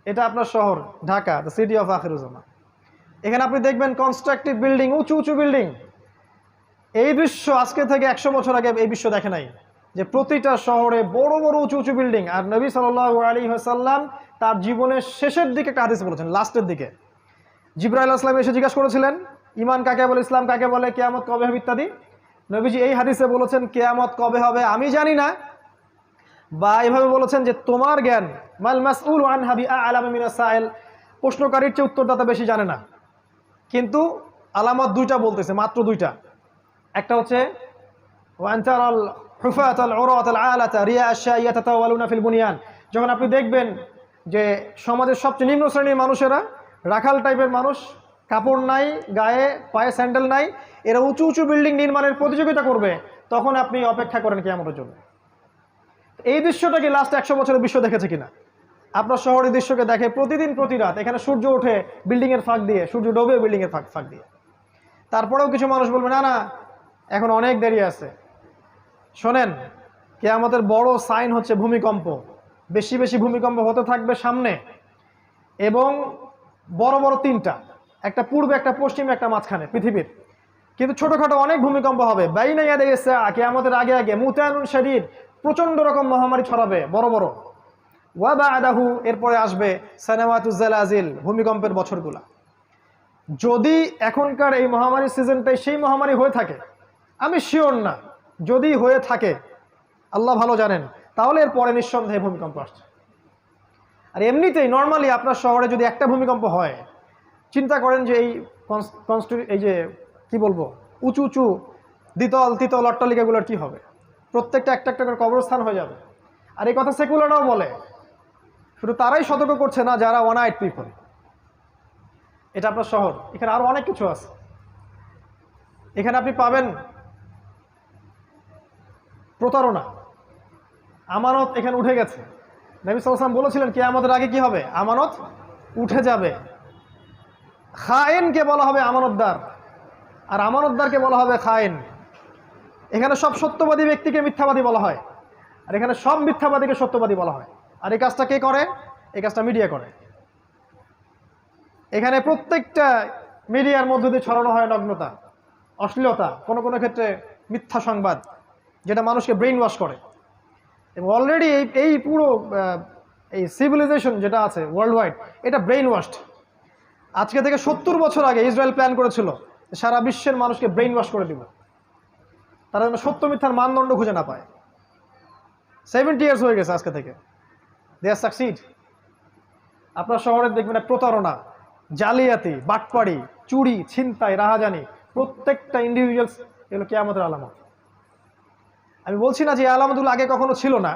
এটা আপনার শহর Dhaka, the city of Akhiruzzaman. এখানে আপনি দেখবেন কনস্ট্রাকটিভ বিল্ডিং, উঁচু উঁচু বিল্ডিং। এই দৃশ্য আজকে থেকে 100 বছর আগে এই বিশ্ব দেখে নাই, যে প্রতিটা শহরে বড় বড় উঁচু উঁচু বিল্ডিং। আর নবী সাল্লাল্লাহু আলাইহি ওয়াসাল্লাম তার জীবনের শেষের দিকে একটা হাদিস বলেছেন, লাস্টের দিকে জিবরাইল আলাইহিস সালাম এসে জিজ্ঞাসা করেছিলেন ইমান কাকে বলে, ইসলাম কাকে বলে, কিয়ামত কবে হবে ইত্যাদি। নবীজি এই হাদিসে বলেছেন কিয়ামত কবে হবে আমি জানি না, বা এভাবে বলেছেন যে তোমার জ্ঞান মাল মাসউল আনহা বিআলাম মিনাস সাইল, প্রশ্নকারীর চেয়ে উত্তরদাতা বেশি জানে না। কিন্তু আলামত দুইটা বলতেছে, মাত্র দুইটা। একটা হচ্ছে ওয়ানতারাল হুফাতাল উরাতাল আলাতা রিয়া আশাইয়া ইয়াতাতাওয়ালুনা ফিল বুনিয়ান, যখন আপনি দেখবেন যে সমাজের সবচেয়ে নিম্ন শ্রেণীর মানুষেরা, রাখাল টাইপের মানুষ, কাপড় নাই গায়ে, পায়ে স্যান্ডেল নাই, এরা উঁচু উঁচু বিল্ডিং নির্মাণের প্রতিযোগিতা করবে, তখন আপনি অপেক্ষা করেন কিয়ামতের জন্য। এই দৃশ্যটা কি লাস্ট 100 বছরের বিশ্ব দেখেছে কিনা? আপনার শহরের দৃশ্যকে দেখে প্রতিদিন প্রতি রাত, এখানে সূর্য ওঠে বিল্ডিংয়ের ফাঁক দিয়ে, সূর্য ডোবে বিল্ডিংয়ের ফাঁক দিয়ে। তারপরেও কিছু মানুষ বলবে না না এখন অনেক দেরি আছে। শোনেন, কিয়ামতের বড় সাইন হচ্ছে ভূমিকম্প। বেশি বেশি ভূমিকম্প হতে থাকবে সামনে, এবং বড় বড় তিনটা, একটা পূর্বে, একটা পশ্চিমে, একটা মাঝখানে পৃথিবীর। কিন্তু ছোটখাটো অনেক ভূমিকম্প হবে। বাইনা ইয়াদে গেছে কিয়ামতের আগে আগে মুতায়ানুন শাদীদ, প্রচন্ড রকম মহামারী ছড়াবে বড় বড়। ওয়া বা'দাহু, এরপরে আসবে সানাওয়াতুজ জালাজিল, ভূমিকম্পের বছরগুলা। যদি এখনকার এই মহামারীর সিজনটাই সেই মহামারী হয়ে থাকে, আমি শিওর না, যদি হয়ে থাকে আল্লাহ ভালো জানেন, তাহলে এরপরে নিঃসন্দেহে ভূমিকম্প আসছে। আর এমনিতেই নর্মালি আপনার শহরে যদি একটা ভূমিকম্প হয়, চিন্তা করেন যে এই যে কি বলবো, উঁচু উঁচু দ্বিতল তৃতল অট্টালিকাগুলোর কি হবে? প্রত্যেকটা একটা একটা করে কবরস্থান হয়ে যাবে। আর এই কথা সেকুলাররাও বলে, শুধু তারাই সতর্ক করছে না যারা ওয়ান আইড পিপল। এটা আপনার শহর, এখানে আরো অনেক কিছু আছে। এখানে আপনি পাবেন প্রতারণা, আমানত এখানে উঠে গেছে। নবী সাল্লাল্লাহু আলাইহি ওয়াসাল্লাম বলেছিলেন কিয়ামতের আগে কি হবে? আমানত উঠে যাবে। খায়েনকে বলা হবে আমানতদার, আর আমানতদারকে বলা হবে খায়েন। এখানে সব সত্যবাদী ব্যক্তিকে মিথ্যাবাদী বলা হয়, আর এখানে সব মিথ্যাবাদীকে সত্যবাদী বলা হয়। আর এই কাজটা কে করে? এই কাজটা মিডিয়া করে। এখানে প্রত্যেকটা মিডিয়ার মধ্য দিয়ে ছড়ানো হয় নগ্নতা, অশ্লীলতা, কোনো কোনো ক্ষেত্রে মিথ্যা সংবাদ, যেটা মানুষকে ব্রেইন ওয়াশ করে। এবং অলরেডি এই পুরো এই সিভিলাইজেশন যেটা আছে ওয়ার্ল্ড ওয়াইড, এটা ব্রেইন ওয়াশড। আজকে থেকে 70 বছর আগে ইসরায়েল প্ল্যান করেছিল সারা বিশ্বের মানুষকে ব্রেইন ওয়াশ করে দিব, তারা যেন সত্য মিথ্যার মানদণ্ড খুঁজে না পায়। 70 ইয়ার্স হয়ে গেছে আজকে থেকে, দে আর সাকসিড। আপনার শহরে দেখবেন প্রতারণা, জালিয়াতি, বাটপাড়ি, চুরি, ছিনতাই, রাহাজানি, প্রত্যেকটা ইন্ডিভিজুয়ালস, এগুলো কিয়ামতের আলামত। আমি বলছি না যে এই আলামতগুলো আগে কখনো ছিল না,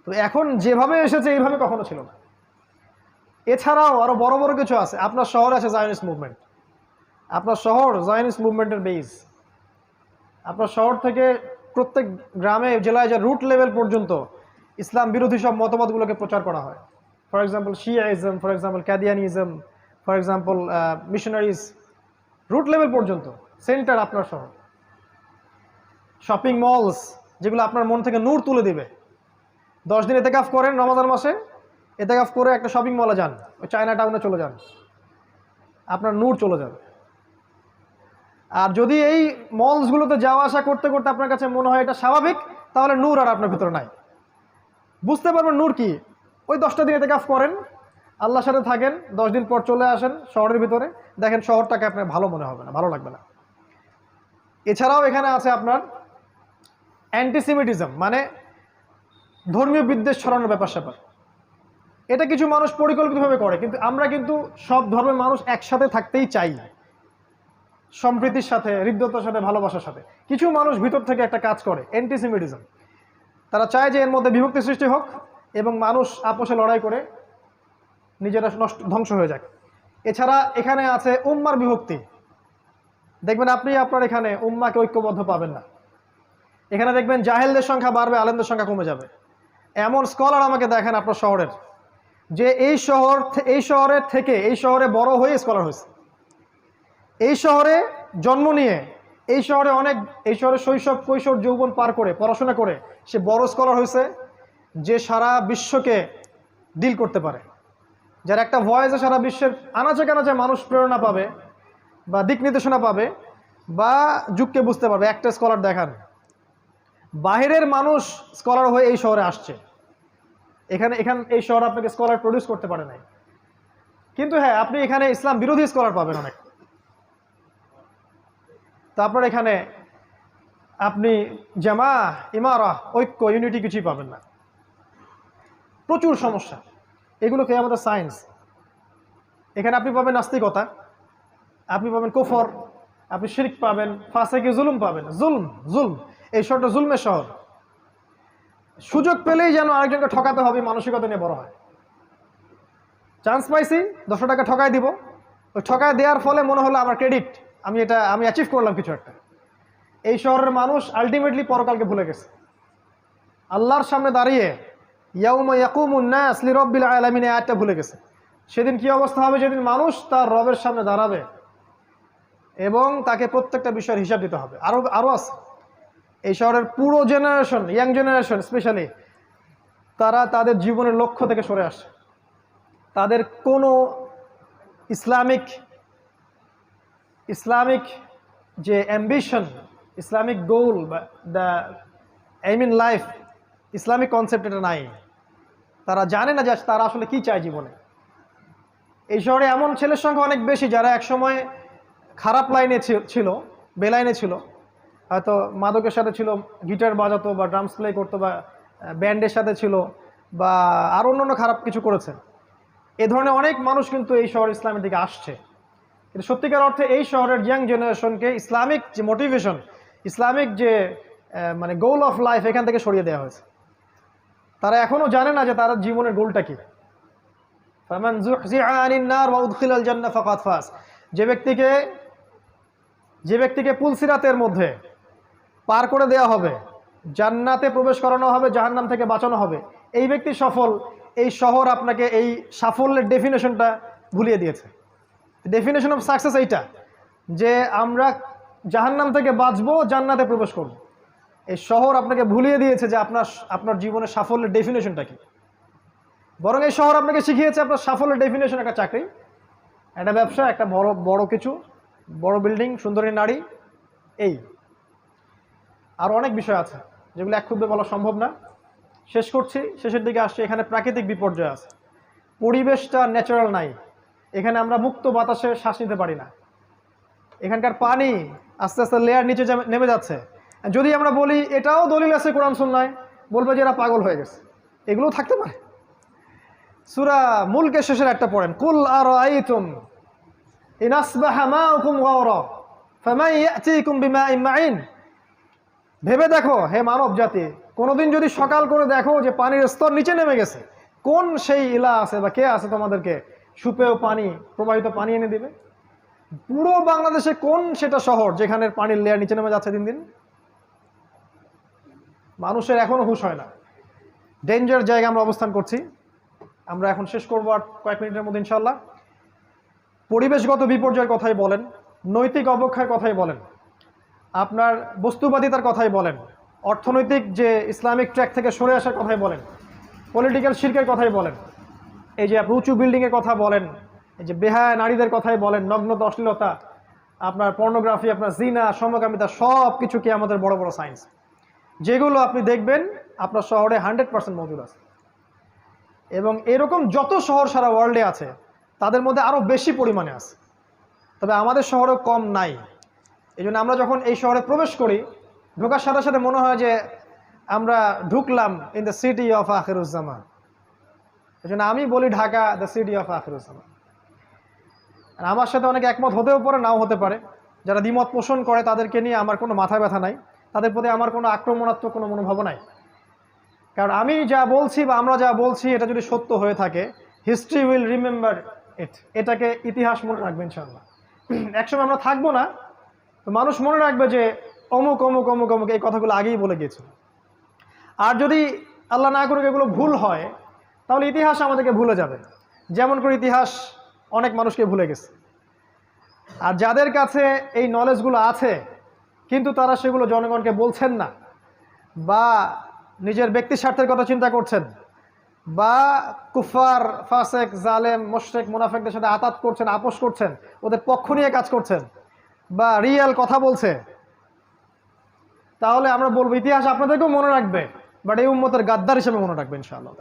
তো এখন যেভাবে এসেছে এইভাবে কখনো ছিল না। এছাড়াও আরো বড় বড় কিছু আছে। আপনার শহরে আছে জায়নিস্ট মুভমেন্ট। আপনার শহর জায়নিস্ট মুভমেন্টের বেস। আপনার শহর থেকে প্রত্যেক গ্রামে জেলায় যে রুট লেভেল পর্যন্ত ইসলাম বিরোধী সব মতবাদগুলোকে প্রচার করা হয়। For example Shiaism, for example Qadianism, for example missionaries, root level পর্যন্ত সেন্টার আপনার শহর। শপিং মলস যেগুলো আপনার মন থেকে নূর তুলে দিবে। 10 দিন এতেকাফ করেন রমাদান মাসে, এতেকাফ করে একটা শপিং মলে যান, ওই চায়না টাউনে চলে যান, আপনার নূর চলে যাবে। আর যদি এই মলসগুলোতে যাওয়া আসা করতে করতে আপনার কাছে মনে হয় এটা স্বাভাবিক, তাহলে নূর আর আপনার ভিতরে নাই। বুঝতে পারবেন নূর কি? ওই 10টা দিন এতেকাফ করেন, আল্লাহর সাথে থাকেন, 10 দিন পর চলে আসেন শহরের ভিতরে, দেখেন শহরটাকে আপনার ভালো মনে হবে না, ভালো লাগবে না। এছাড়াও এখানে আছে আপনার অ্যান্টিসেমিটিজম, মানে ধর্মীয় বিদ্বেষ ছড়ানোর ব্যাপার স্যাপার। এটা কিছু মানুষ পরিকল্পিতভাবে করে, কিন্তু আমরা কিন্তু সব ধর্মের মানুষ একসাথে থাকতেই চাই, সম্প্রীতির সাথে, হৃদ্যতার সাথে, ভালোবাসার সাথে। কিছু মানুষ ভিতর থেকে একটা কাজ করে অ্যান্টিসেমিটিজম, তারা চায় যে এর মধ্যে বিভক্তি সৃষ্টি হোক এবং মানুষ আপোষে লড়াই করে নিজেরা ধ্বংস হয়ে যাক। এছাড়া এখানে আছে উম্মার বিভক্তি। দেখবেন আপনি আপনার এখানে উম্মাকে ঐক্যবদ্ধ পাবেন না। এখানে দেখবেন জাহেলদের সংখ্যা বাড়বে, আলেমদের সংখ্যা কমে যাবে। এমন স্কলার আমাকে দেখেন আপনার শহরের, যে এই শহরের থেকে এই শহরে বড় হয়ে স্কলার হয়েছে, এই শহরে জন্ম নিয়ে এই শহরে শৈশব কৈশোর যৌবন পার করে পড়াশোনা করে সে বড় স্কলার হয়েছে, যে সারা বিশ্বকে ডিল করতে পারে, যার একটা ভয়েসে সারা বিশ্বের আনাচে কানাচে মানুষ প্রেরণা পাবে বা দিক নির্দেশনা পাবে বা যুগকে বুঝতে পারবে। একটা স্কলার দেখান, বাহিরের মানুষ স্কলার হয়ে এই শহরে আসছে, এই শহর আপনাকে স্কলার প্রডিউস করতে পারে নাই। কিন্তু হ্যাঁ, আপনি এখানে ইসলাম বিরোধী স্কলার পাবেন অনেক। তারপর এখানে আপনি জামা ইমারা ঐক্য ইউনিটি কিছুই পাবেন না, প্রচুর সমস্যা। এগুলোকে আমাদের সায়েন্স। এখানে আপনি পাবেন নাস্তিকতা, আপনি পাবেন কুফর, আপনি শিরক পাবেন, ফাসেকি জুলুম পাবেন। জুলম, এই শহরটা জুলমের শহর। সুযোগ পেলেই যেন আরেকজনকে ঠকাতে হবে মানসিকতা নিয়ে বড় হয়। চান্স পাইছি 200 টাকা ঠকাই দিব, ওই ঠকায় দেওয়ার ফলে মনে হলো আমার ক্রেডিট, আমি অ্যাচিভ করলাম কিছু একটা। এই শহরের মানুষ আলটিমেটলি পরকালকে ভুলে গেছে। আল্লাহর সামনে দাঁড়িয়ে ইয়াউমা ইয়াকুমুন নাস লিরাব্বিল আলামিন আয়াতটা ভুলে গেছে। সেদিন কি অবস্থা হবে? যেদিন মানুষ তার রবের সামনে দাঁড়াবে এবং তাকে প্রত্যেকটা বিষয়ের হিসাব দিতে হবে। আরও আছে। এই শহরের পুরো জেনারেশন, ইয়াং জেনারেশন স্পেশালি, তারা তাদের জীবনের লক্ষ্য থেকে সরে আসে। তাদের কোনো ইসলামিক যে অ্যাম্বিশন, ইসলামিক গোল বা the aim in life, Islamic concept এটা নাই। তারা জানে না যে তারা আসলে কি চায় জীবনে। এই শহরে এমন ছেলের সংখ্যা অনেক বেশি যারা একসময় খারাপ লাইনে ছিল, বেলাইনে ছিল, হয়তো মাদকের সাথে ছিল, গিটার বাজাতো বা ড্রামস প্লে করতো বা ব্যান্ডের সাথে ছিল বা আরও অন্যান্য খারাপ কিছু করেছে। এ ধরনের অনেক মানুষ কিন্তু এই শহর ইসলামের দিকে আসছে। কিন্তু সত্যিকার অর্থে এই শহরের ইয়াং জেনারেশনকে ইসলামিক যে মোটিভেশন, ইসলামিক যে মানে গোল অফ লাইফ, এখান থেকে সরিয়ে দেওয়া হয়েছে। তারা এখনও জানে না যে তার জীবনের গোলটা কী। ফামান যুহজিহা আনিন নার ওয়া উদখিলাল জান্নাহ ফাকাদ ফাজ। যে ব্যক্তিকে পুলসিরাতের মধ্যে পার করে দেওয়া হবে, জান্নাতে প্রবেশ করানো হবে, জাহান্নাম থেকে বাঁচানো হবে, এই ব্যক্তি সফল। এই শহর আপনাকে এই সাফল্যের ডেফিনেশনটা ভুলিয়ে দিয়েছে। ডেফিনেশন অফ সাকসেস এইটা যে আমরা জাহান্নাম থেকে বাঁচবো, জান্নাতে প্রবেশ করব। এই শহর আপনাকে ভুলিয়ে দিয়েছে যে আপনার জীবনের সাফল্যের ডেফিনেশনটা কি। বরং এই শহর আপনাকে শিখিয়েছে আপনার সাফল্যের ডেফিনেশন একটা চাকরি, একটা ব্যবসা, একটা বড় কিছু, বড় বিল্ডিং, সুন্দরী নারী, এই আরও অনেক বিষয় আছে যেগুলো এক ক্ষুব্ধে বলা সম্ভব না। শেষ করছি, শেষের দিকে আসছে। এখানে প্রাকৃতিক বিপর্যয় আছে, পরিবেশটা ন্যাচারাল নাই। এখানে আমরা মুক্ত বাতাসে শ্বাস নিতে পারি না। এখানকার পানি আস্তে আস্তে লেয়ার নিচে নেমে যাচ্ছে। যদি আমরা বলি এটাও দলিল আছে কোরআন সুন্নাহয়, বলবে যে এরা পাগল হয়ে গেছে। এগুলোও থাকতে পারে। সূরা মুলকের শেষের একটা পড়েন, কুল আরাআইতুম ইন আসবাহা মাউকুম গাওরা ফামান ইয়াতিকুম বিমাইন মাইন। ভেবে দেখো হে মানব জাতি, কোনোদিন যদি সকাল করে দেখো যে পানির স্তর নিচে নেমে গেছে, কোন সেই ইলা আছে বা কে আছে তোমাদেরকে সুপেয় পানি, প্রবাহিত পানি এনে দিবে? পুরো বাংলাদেশে কোন সেটা শহর যেখানে পানির লেয়ার নিচে নেমে যাচ্ছে দিন দিন? মানুষের এখনো হুঁশ হয় না। ডেঞ্জার জায়গায় আমরা অবস্থান করছি। আমরা এখন শেষ করবো আর কয়েক মিনিটের মধ্যে ইনশাআল্লাহ। পরিবেশগত বিপর্যয়ের কথাই বলেন, নৈতিক অবক্ষয়ের কথাই বলেন, আপনার বস্তুবাদিতার কথাই বলেন, অর্থনৈতিক যে ইসলামিক ট্র্যাক থেকে সরে আসার কথাই বলেন, পলিটিক্যাল শিরকের কথাই বলেন, এই যে আপনি উঁচু বিল্ডিংয়ের কথা বলেন, এই যে বেহায়া নারীদের কথাই বলেন, নগ্নতা, অশ্লীলতা, আপনার পর্নোগ্রাফি, আপনার জিনা, সমকামিতা, সব কিছু কি আমাদের বড় বড় সায়েন্স, যেগুলো আপনি দেখবেন আপনার শহরে 100% মজুদ আছে। এবং এরকম যত শহর সারা ওয়ার্ল্ডে আছে তাদের মধ্যে আরও বেশি পরিমাণে আছে, তবে আমাদের শহরেও কম নাই। এই জন্য আমরা যখন এই শহরে প্রবেশ করি, ঢোকার সাথে সাথে মনে হয় যে আমরা ঢুকলাম ইন দ্য সিটি অফ আখিরুজ্জামান। এই জন্য আমি বলি ঢাকা দ্য সিটি অফ আখিরুজ্জামান। আর আমার সাথে অনেকে একমত হতেও পারে, নাও হতে পারে। যারা দ্বিমত পোষণ করে তাদেরকে নিয়ে আমার কোনো মাথা ব্যথা নাই, তাদের প্রতি আমার কোনো আক্রমণাত্মক কোনো মনোভাব নাই। কারণ আমি যা বলছি বা আমরা যা বলছি এটা যদি সত্য হয়ে থাকে, হিস্ট্রি উইল রিমেম্বার ইট। এটাকে ইতিহাস মনে রাখবে ইনশাআল্লাহ। একসময় আমরা থাকবো না, তো মানুষ মনে রাখবে যে অমুক অমুক অমুক অমুক এই কথাগুলো আগেই বলে গিয়েছিল। আর যদি আল্লাহ না করুক এগুলো ভুল হয়, তাহলে ইতিহাস আমাদেরকে ভুলে যাবে, যেমন করে ইতিহাস অনেক মানুষকে ভুলে গেছে। আর যাদের কাছে এই নলেজগুলো আছে কিন্তু তারা সেগুলো জনগণকে বলছেন না, বা নিজের ব্যক্তি স্বার্থের কথা চিন্তা করছেন, বা কুফার, ফাসেক, জালেম, মুশরিক, মুনাফিকদের সাথে আতাত করছেন, আপোষ করছেন, ওদের পক্ষ নিয়ে কাজ করছেন, বা রিয়েল কথা বলছে, তাহলে আমরা বলবো ইতিহাস আপনাদেরকেও মনে রাখবে, বাট এই উম্মতের গাদ্দার হিসেবে মনে রাখবে ইনশাআল্লাহ।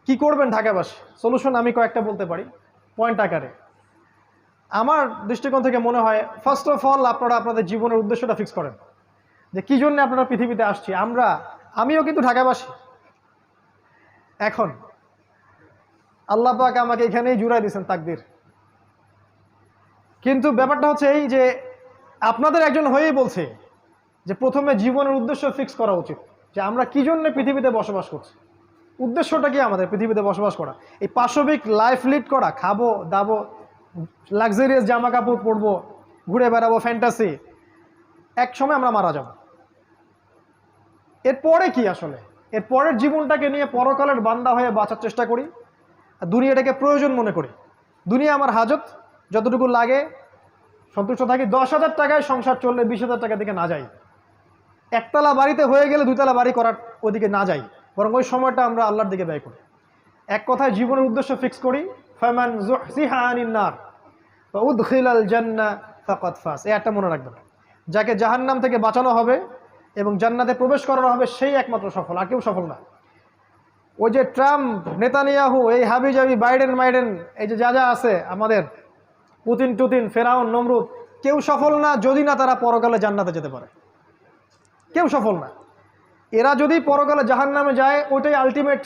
কি করবেন ঢাকাবাসী? সলিউশন আমি কয়েকটা বলতে পারি পয়েন্ট আকারে। আমার দৃষ্টিকোণ থেকে মনে হয় ফার্স্ট অফ অল আপনারা আপনাদের জীবনের উদ্দেশ্যটা ফিক্স করেন যে কী জন্য আপনারা পৃথিবীতে আসছি। আমিও কিন্তু ঢাকাবাসী। এখন আল্লাহ পাক আমাকে এখানেই জুড়াই দিয়েছেন তাকদীর। কিন্তু ব্যাপারটা হচ্ছে এই যে আপনাদের একজন হয়েই বলছে যে প্রথমে জীবনের উদ্দেশ্য ফিক্স করা উচিত, যে আমরা কী জন্য পৃথিবীতে বসবাস করছি, উদ্দেশ্যটা কি আমাদের পৃথিবীতে বসবাস করা। এই পাশবিক লাইফ লিড করা, খাবো দাবো, লাক্সারিয়াস জামা কাপড় পরবো, ঘুরে বেড়াবো, ফ্যান্টাসি, এক সময় আমরা মারা যাব। এরপরে কি আসলে এর পরের জীবনটাকে নিয়ে পরকালের বান্দা হয়ে বাঁচার চেষ্টা করি, আর দুনিয়াটাকে প্রয়োজন মনে করি। দুনিয়া আমার হাজত, যতটুকু লাগে সন্তুষ্ট থাকি। 10,000 টাকায় সংসার চললে 20,000 টাকা দিকে না যাই, একতলা বাড়িতে হয়ে গেলে 2তলা বাড়ি করার ওদিকে না যাই, বরং ওই সময়টা আমরা আল্লাহর দিকে ব্যয় করি। এক কথায় জীবনের উদ্দেশ্য ফিক্স করি, ফামান যুহজিহা আনিন নার ওয়া উদখিলাল জান্নাহ ফাকাদ ফাজ। এই একটা মনে রাখবেন, যাকে জাহান্নাম থেকে বাঁচানো হবে এবং জান্নাতে প্রবেশ করানো হবে সেই একমাত্র সফল, আর কেউ সফল না। ওই যে ট্রাম্প, নেতানিয়াহু, এই হাবিজাবি, বাইডেন, এই যে যা যা আছে আমাদের, পুতিন টুতিন, ফেরাউন, নমরুদ, কেউ সফল না যদি না তারা পরকালে জান্নাতে যেতে পারে। কেউ সফল না। এরা যদি পরকালে জাহান্নামে যায় ওইটাই আলটিমেট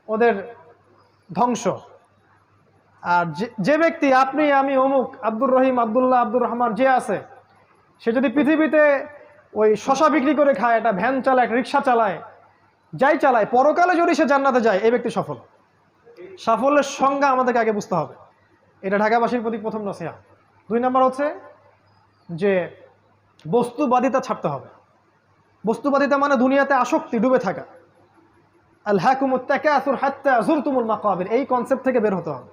ওদের ধ্বংস। আর যে ব্যক্তি, আপনি আমি অমুক, আব্দুর রহিম, আব্দুল্লাহ, আব্দুর রহমান যে আছে, সে যদি পৃথিবীতে ওই শশা বিক্রি করে খায়, একটা ভ্যান চালায়, একটা রিক্সা চালায়, যাই চালায়, পরকালে যদি সে জান্নাতে যায়, এই ব্যক্তি সফল। সাফল্যের সংজ্ঞা আমাদেরকে আগে বুঝতে হবে। এটা ঢাকাবাসীর প্রতি প্রথম নসিহা। 2 নম্বর হচ্ছে যে বস্তুবাদিতা ছাড়তে হবে। বস্তুবাদিতা মানে দুনিয়াতে আসক্তি, ডুবে থাকা। আলহাকুমুত তাকাসুর হাত্তা যুরতুমুল মাকাবির, এই কনসেপ্ট থেকে বের হতে হবে।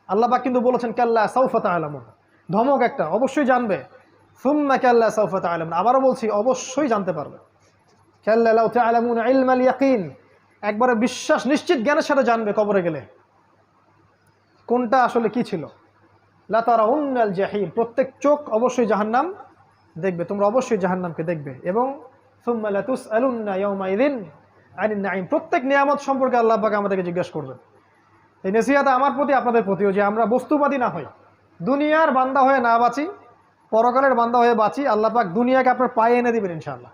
আল্লাহ পাক কিন্তু বলেছেন কাল্লা সাউফা তা'লামুন, ধমক একটা, অবশ্যই জানবে। সুম্মা কাল্লা সাউফা তা'লামুন, আবারও বলছি অবশ্যই জানতে পারবে। কাল্লা লাউ তা'লামুন ইলমাল ইয়াকিন, একবারে বিশ্বাস নিশ্চিত জ্ঞানের সাথে জানবে কবরে গেলে কোনটা আসলে কি ছিল। লা তারাউন্নাল জাহিম, প্রত্যেক চোখ অবশ্যই জাহান্নাম দেখবে, তোমরা অবশ্যই জাহান্নামকে দেখবে। এবং সুম্মা লা তুসআলুন্না ইয়াওমাইযিন আনিন নাঈম, প্রত্যেক নিয়ামত সম্পর্কে আল্লাহ পাক আমাদেরকে জিজ্ঞাসা করবেন। এই নসিহত আমার প্রতি, আপনাদের প্রতিও, যে আমরা বস্তুবাদী না হই, দুনিয়ার বান্দা হয়ে না বাঁচি, পরকালের বান্দা হয়ে বাঁচি। আল্লাহ পাক দুনিয়াকে আপনার পায়ে এনে দিবেন ইনশাআল্লাহ।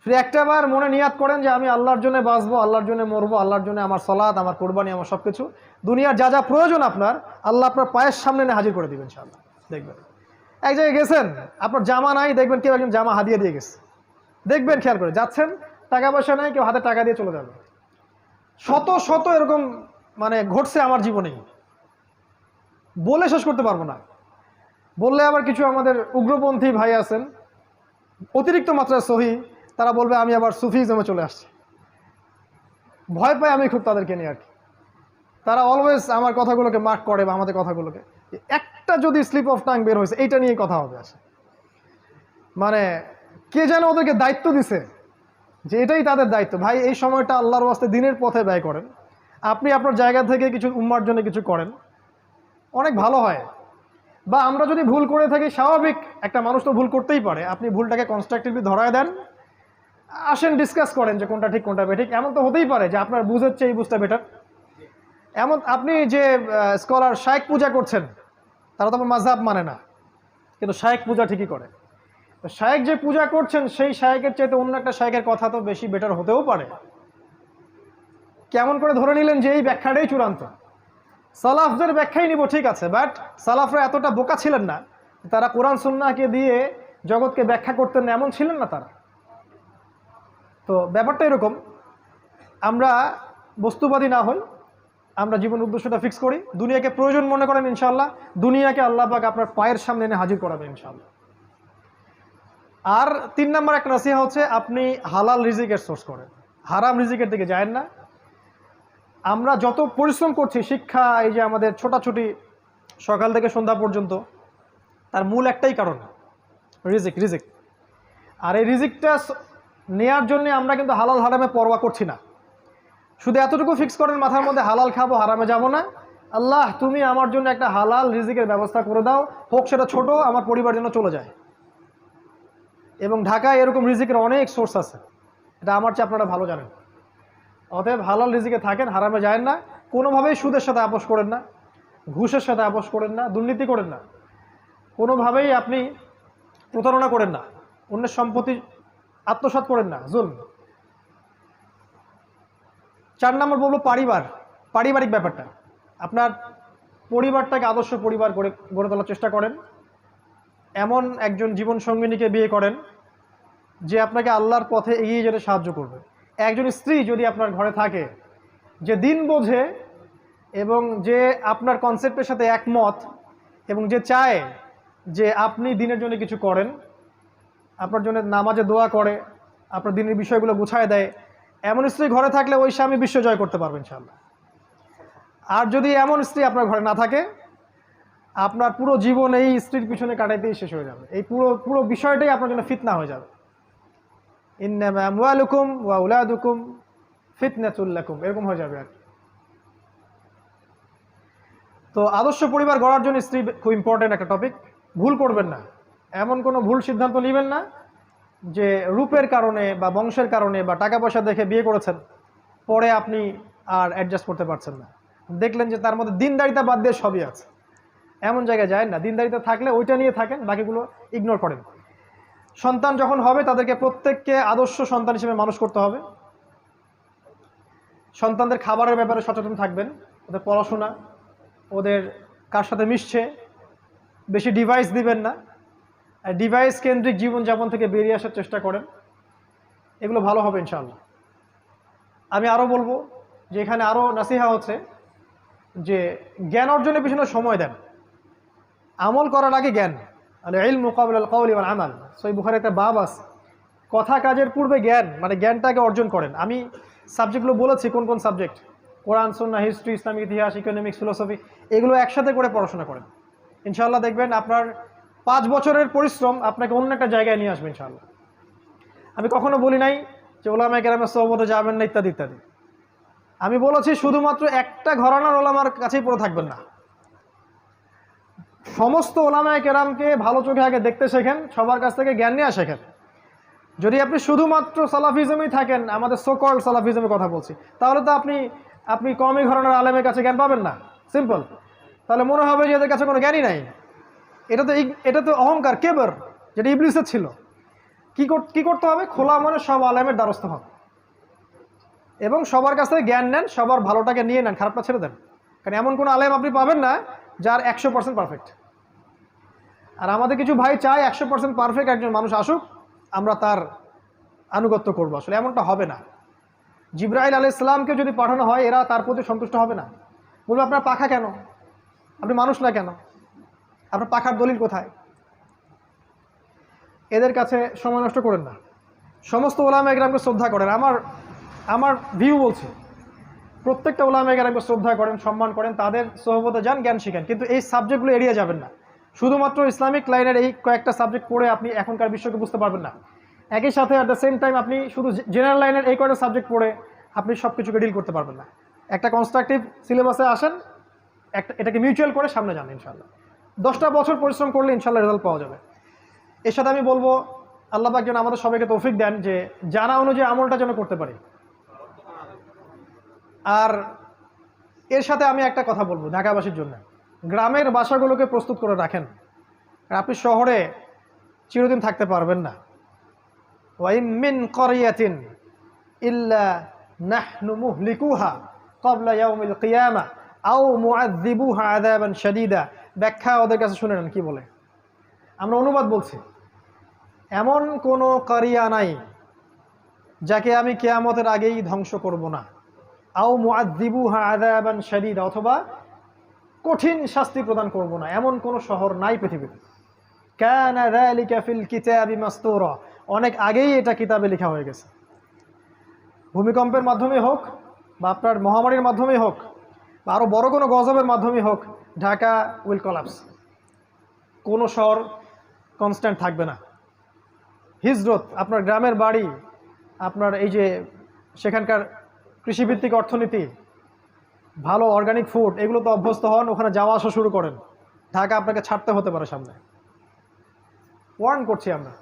শুধু একটাবার মনে নিয়াত করেন যে আমি আল্লাহর জন্য বাঁচবো, আল্লাহর জন্য মরবো, আল্লাহর জন্য আমার সালাত, আমার কোরবানি, আমার সব কিছু, দুনিয়ার যা যা প্রয়োজন আপনার, আল্লাহ আপনার পায়ের সামনে এনে হাজির করে দিবেন ইনশাআল্লাহ। দেখবেন এক জায়গায় গেছেন, আপনার জামা নাই, দেখবেন কেউ একজন জামা হাদিয়া দিয়ে গেছে, দেখবেন খেয়াল করে, যাচ্ছেন, টাকা পয়সা নাই, কেউ হাতে টাকা দিয়ে চলে যাবে। শত শত এরকম মানে ঘটছে আমার জীবনেই, বলে শেষ করতে পারবো না। বললে আবার কিছু আমাদের উগ্রপন্থী ভাই আছেন, অতিরিক্ত মাত্রায় সহি, তারা বলবে আমি আবার সুফিজমে চলে আসছি। ভয় পাই আমি খুব তাদেরকে নিয়ে আর কি। তারা অলওয়েজ আমার কথাগুলোকে মার্ক করে, বা আমাদের কথাগুলোকে, একটা যদি স্লিপ অফ টাং বের হয়েছে এইটা নিয়েই কথা হবে। আসে মানে কে যেন ওদেরকে দায়িত্ব দিছে যে এটাই তাদের দায়িত্ব। ভাই, এই সময়টা আল্লাহর ওয়াস্তে দিনের পথে ব্যয় করেন। আপনি আপনার জায়গা থেকে কিছু উম্মার জন্য কিছু করেন, অনেক ভালো হয়। বা আমরা যদি ভুল করে থাকি, স্বাভাবিক, একটা মানুষ তো ভুল করতেই পারে, আপনি ভুলটাকে কনস্ট্রাকটিভলি ধরায় দেন, আসেন ডিসকাস করেন যে কোনটা ঠিক কোনটা বেঠিক। এমন তো হতেই পারে যে আপনার বুঝ হচ্ছে এই বুঝটা বেটার। এমন আপনি যে স্কলার শায়েখ পূজা করছেন, তারা তো আমার মাযহাব মানে না, কিন্তু শায়েখ পূজা ঠিকই করে। তো শায়েখ যে পূজা করছেন, সেই শায়েখের চাইতে অন্য একটা শায়েখের কথা তো বেশি বেটার হতেও পারে। কেমন করে ধরে নিলেন যে এই ব্যাখ্যাটাই চূড়ান্ত? সালাফদের ব্যাখ্যাই নিব, ঠিক আছে, বাট সালাফরা এতটা বোকা ছিলেন না, তারা কোরআন সুন্নাহকে দিয়ে জগৎকে ব্যাখ্যা করতেন না, এমন ছিলেন না তারা। তো ব্যাপারটা এরকম, আমরা বস্তুবাদী না হই, আমরা জীবন উদ্দেশ্যটা ফিক্স করি, দুনিয়াকে প্রয়োজন মনে করেন, ইনশাআল্লাহ দুনিয়াকে আল্লাহ পাক আপনার পায়ের সামনে এনে হাজির করাবেন ইনশাআল্লাহ। আর 3 নম্বর একটা নসিহা হচ্ছে আপনি হালাল রিজিকের সোর্স করেন, হারাম রিজিকের দিকে যায়েন না। আমরা যত পরিশ্রম করছি, শিক্ষা, এই যে আমাদের ছোটাছুটি সকাল থেকে সন্ধ্যা পর্যন্ত, তার মূল একটাই কারণ, রিজিক। আর এই রিজিকটা নেয়ার জন্য আমরা কিন্তু হালাল হারামে পরোয়া করছি না। শুধু এতটুকু ফিক্স করেন মাথার মধ্যে, হালাল খাবো, হারামে যাব না। আল্লাহ তুমি আমার জন্য একটা হালাল রিজিকের ব্যবস্থা করে দাও, হোক সেটা ছোট, আমার পরিবার যেন চলে যায়। এবং ঢাকায় এরকম রিজিকের অনেক সোর্স আছে, এটা আমার চেয়ে আপনারা ভালো জানেন। অতএব হালাল রিজিকে থাকেন, হারামে যায় না, কোনোভাবেই সুদের সাথে আপোষ করেন না, ঘুষের সাথে আপোষ করেন না, দুর্নীতি করেন না। কোনোভাবেই আপনি প্রতারণা করেন না, অন্যের সম্পত্তি আত্মসাৎ করেন না, জুলম। 4 নম্বর বলবো পারিবারিক ব্যাপারটা। আপনার পরিবারটাকে আদর্শ পরিবার গড়ে তোলার চেষ্টা করেন। এমন একজন জীবন সঙ্গিনীকে বিয়ে করেন যে আপনাকে আল্লাহর পথে এগিয়ে যেতে সাহায্য করবে। একজন স্ত্রী যদি আপনার ঘরে থাকে যে দিন বোঝে এবং যে আপনার কনসেপ্টের সাথে একমত এবং যে চায় যে আপনি দিনের জন্য কিছু করেন, আপনার জন্য নামাজে দোয়া করে, আপনার দিনের বিষয়গুলো গুছায় দেয়, এমন স্ত্রী ঘরে থাকলে ওই স্বামী বিশ্ব জয় করতে পারবেন ইনশাআল্লাহ। আর যদি এমন স্ত্রী আপনার ঘরে না থাকে, আপনার পুরো জীবন এই স্ত্রীর পিছনে কাটাইতেই শেষ হয়ে যাবে। এই পুরো বিষয়টাই আপনার জন্য ফিতনা হয়ে যাবে। ইন্নামা আমওয়ালুকুম ওয়া আওলাদুকুম ফিতনাতুল লাকুম, এরকম হয়ে যাবে আর। তো আদর্শ পরিবার গড়ার জন্য স্ত্রী খুব ইম্পর্টেন্ট একটা টপিক। ভুল করবেন না, এমন কোনো ভুল সিদ্ধান্ত নেবেন না যে রূপের কারণে বা বংশের কারণে বা টাকা পয়সা দেখে বিয়ে করেছেন, পরে আপনি আর অ্যাডজাস্ট করতে পারছেন না, দেখলেন যে তার মধ্যে দিনদারিতা বাদ দিয়ে সবই আছে। এমন জায়গায় যায় না, দিনদারিতা থাকলে ওইটা নিয়ে থাকেন, বাকিগুলো ইগনোর করেন। সন্তান যখন হবে তাদেরকে প্রত্যেককে আদর্শ সন্তান হিসেবে মানুষ করতে হবে। সন্তানদের খাবারের ব্যাপারে সচেতন থাকবেন, ওদের পড়াশোনা, ওদের কার সাথে মিশছে, বেশি ডিভাইস দিবেন না, ডিভাইস কেন্দ্রিক জীবনযাপন থেকে বেরিয়ে আসার চেষ্টা করেন। এগুলো ভালো হবে ইনশাআল্লাহ। আমি আরও বলবো যে এখানে আরও নাসিহা হচ্ছে যে জ্ঞান অর্জনের পিছনে সময় দেন, আমল করার আগে জ্ঞান। আল ইলমু ক্বাবলা আল কওলি ওয়াল আমাল, সহিহ বুখারীর একটা বাব আছে, কথা কাজের পূর্বে জ্ঞান, মানে জ্ঞানটাকে অর্জন করেন। আমি সাবজেক্টগুলো বলেছি কোন কোন সাবজেক্ট, কোরআন, সুন্নাহ, হিস্ট্রি, ইসলামিক ইতিহাস, ইকোনমিক্স, ফিলোসফি, এগুলো একসাথে করে পড়াশোনা করেন। ইনশাআল্লাহ দেখবেন আপনার 5 বছরের পরিশ্রম আপনাকে অন্য একটা জায়গায় নিয়ে আসবে ইনশাআল্লাহ। আমি কখনো বলি নাই যে ওলামায়ে কেরামের সোহবতে যাবেন না ইত্যাদি ইত্যাদি। আমি বলেছি শুধুমাত্র একটা ঘরানার ওলামার কাছেই পড়ে থাকবেন না, সমস্ত ওলামায়ে কেরামকে ভালো চোখে আগে দেখতে শেখেন, সবার কাছ থেকে জ্ঞান নিয়ে শেখেন। যদি আপনি শুধুমাত্র সালাফিজমেই থাকেন, আমাদের সোকল সালাফিজমের কথা বলছি, তাহলে তো আপনি কমই ঘরানার আলেমের কাছে জ্ঞান পাবেন না, সিম্পল। তাহলে মনে হবে যে এদের কাছে কোনো জ্ঞানই নাই। এটা তো অহংকার, কেবর, যেটা ইবলিসের ছিল। কি করতে হবে? খোলা মনে সব আলেমের দ্বারস্থ হন এবং সবার কাছ থেকে জ্ঞান নেন, সবার ভালোটাকে নিয়ে নেন, খারাপটা ছেড়ে দেন। কারণ এমন কোনো আলেম আপনি পাবেন না যার 100% পারফেক্ট। আর আমাদের কিছু ভাই চায় 100% পারফেক্ট একজন মানুষ আসুক, আমরা তার আনুগত্য করবো। আসলে এমনটা হবে না। জিবরাইল আলাইহিস সালামকে যদি পাঠানো হয়, এরা তার প্রতি সন্তুষ্ট হবে না, বলবে আপনার পাখা কেন, আপনি মানুষ না কেন, আপনার পাখার দলিল কোথায়? এদের কাছে সময় নষ্ট করেন না, সমস্ত ওলামায়ে কেরামকে শ্রদ্ধা করেন। আমার ভিউ বলছে, প্রত্যেকটা ওলামায়ে কেরামকে শ্রদ্ধা করেন, সম্মান করেন, তাদের সোহবতে যান, জ্ঞান শিখেন, কিন্তু এই সাবজেক্টগুলো এড়িয়ে যাবেন না। শুধুমাত্র ইসলামিক লাইনের এই কয়েকটা সাবজেক্ট পড়ে আপনি এখনকার বিশ্বকে বুঝতে পারবেন না। একই সাথে অ্যাট দ্য সেম টাইম আপনি শুধু জেনারেল লাইনের এই কয়েকটা সাবজেক্ট পড়ে আপনি সব কিছুকে ডিল করতে পারবেন না। একটা কনস্ট্রাকটিভ সিলেবাসে আসেন, এটাকে মিউচুয়াল করে সামনে যান ইনশাআল্লাহ। 10টা বছর পরিশ্রম করলে ইনশাআল্লাহ রেজাল্ট পাওয়া যাবে। এর সাথে আমি বলবো আল্লাহ পাক যেন আমাদের সবাইকে তৌফিক দেন যে জানা অনুযায়ী আমলটা যেন করতে পারি। আর এর সাথে আমি একটা কথা বলবো ঢাকাবাসীর জন্য, গ্রামের বাসাগুলোকে প্রস্তুত করে রাখেন। আপনি শহরে চিরদিন থাকতে পারবেন না। ওয়াইম মিন ক্বরিয়াতিন ইল্লা নাহনু মুহলিকুহা ক্বাবলা ইয়াউমিল কিয়ামা আও মুআযযিবুহা আযাবান শাদীদা। ব্যাখ্যা ওদের কাছে শুনে নেন কি বলে, আমরা অনুবাদ বলছি। এমন কোনো কারিয়া নাই যাকে আমি কিয়ামতের আগেই ধ্বংস করব না, আও মুআযযিবুহা আযাবান শাদীদা, অথবা কঠিন শাস্তি প্রদান করব না, এমন কোনো শহর নাই পৃথিবীতে। কানা যালিকা ফিল কিতাবি মাসতুরা, অনেক আগেই এটা কিতাবে লেখা হয়ে গেছে। ভূমিকম্পের মাধ্যমে হোক বা আপনার মহামারীর মাধ্যমে হোক বা আরও বড় কোনো গজবের মাধ্যমে হোক, ঢাকা উইল কলাপস। কোনো শহর কনস্ট্যান্ট থাকবে না। হিজরত, আপনার গ্রামের বাড়ি, আপনার এই যে সেখানকার কৃষিভিত্তিক অর্থনীতি, ভালো অর্গানিক ফুড, এগুলো তো অভ্যস্ত হন, ওখানে যাওয়া আসা শুরু করেন। ঢাকা আপনাকে ছাড়তে হতে পারে সামনে, ওয়ার্ন করছি আমরা।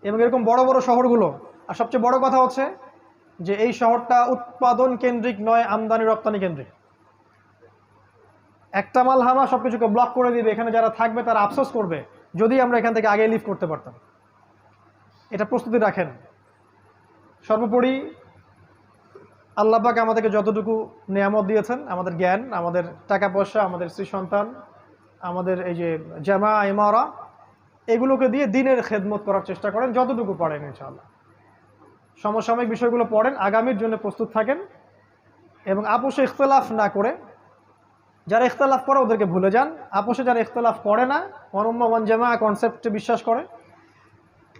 এবং এরকম বড় বড় শহরগুলো, আর সবচেয়ে বড় কথা হচ্ছে যে এই শহরটা উৎপাদন কেন্দ্রিক নয়, আমদানি রপ্তানি কেন্দ্রিক। একটা মালহামা সবকিছুকে ব্লক করে দিবে, এখানে যারা থাকবে তারা আফসোস করবে যদি আমরা এখান থেকে আগে লিভ করতে পারতাম। এটা প্রস্তুতি রাখেন। সর্বোপরি আল্লাহ পাক আমাদেরকে যতটুকু নিয়ামত দিয়েছেন, আমাদের জ্ঞান, আমাদের টাকা পয়সা, আমাদের স্ত্রী সন্তান, আমাদের এই যে জামা ইমারা, এগুলোকে দিয়ে দিনের খেদমত করার চেষ্টা করেন যতটুকু পারেন ইনশাআল্লাহ। সমসাময়িক বিষয়গুলো পড়েন, আগামীর জন্য প্রস্তুত থাকেন এবং আপোষে ইখতলাফ না করে, যারা ইখতলাফ করে ওদেরকে ভুলে যান। আপোষে যারা ইখতলাফ করে না, ওয়ানুম্মা ওয়ান জামা কনসেপ্টে বিশ্বাস করে,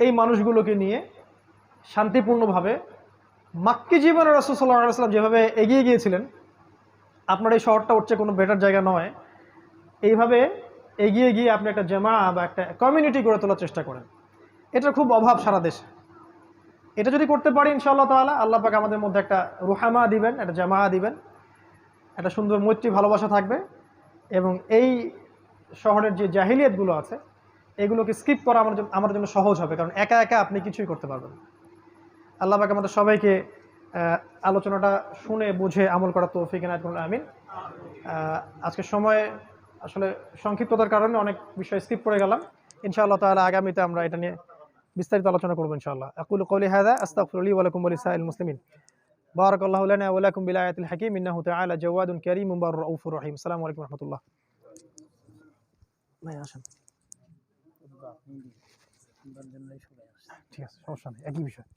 এই মানুষগুলোকে নিয়ে শান্তিপূর্ণভাবে মাক্কি জীবনে রাসূল সাল্লাল্লাহু আলাইহি ওয়াসাল্লাম যেভাবে এগিয়ে গিয়েছিলেন, আপনার এই শহরটা হচ্ছে কোনো বেটার জায়গা নয়, এইভাবে এগিয়ে গিয়ে আপনি একটা জামা বা একটা কমিউনিটি গড়ে তোলার চেষ্টা করেন। এটার খুব অভাব সারা দেশে। এটা যদি করতে পারি ইনশাআল্লাহ তাআলা, আল্লাহ পাক আমাদের মধ্যে একটা রুহামা দিবেন, একটা জামা দিবেন, একটা সুন্দর মৈত্রী ভালোবাসা থাকবে এবং এই শহরের যে জাহিলিয়াতগুলো আছে এগুলোকে স্কিপ করা আমার জন্য সহজ হবে, কারণ একা একা আপনি কিছুই করতে পারবেন। আল্লাহ পাক আমাদের সবাইকে আলোচনাটা শুনে বুঝে আমল করার তৌফিক এনায়েত করুন, আমিন। আজকের সময় আসলে সংক্ষিপ্ততার কারণে অনেক বিষয় স্কিপ করে গেলাম। ইনশাআল্লাহ তাআলা আগামীতে আমরা এটা নিয়ে বিস্তারিত আলোচনা করব ইনশাআল্লাহ। আকুলু কওলি হাযা আস্তাগফিরুল্লাহ ওয়া লাকুম ওয়া লিসাইরিল মুসলিমিন। বারাকাল্লাহু লানা ওয়া লাকুম বিল আয়াতিল হাকীম ইন্নাহু তাআলা জাওয়াদুন কারীমুন রাউফুর রহিম। আসসালামু আলাইকুম ওয়া রাহমাতুল্লাহ। ভাই আসেন। ঠিক আছে, সমস্যা নেই, একই বিষয়।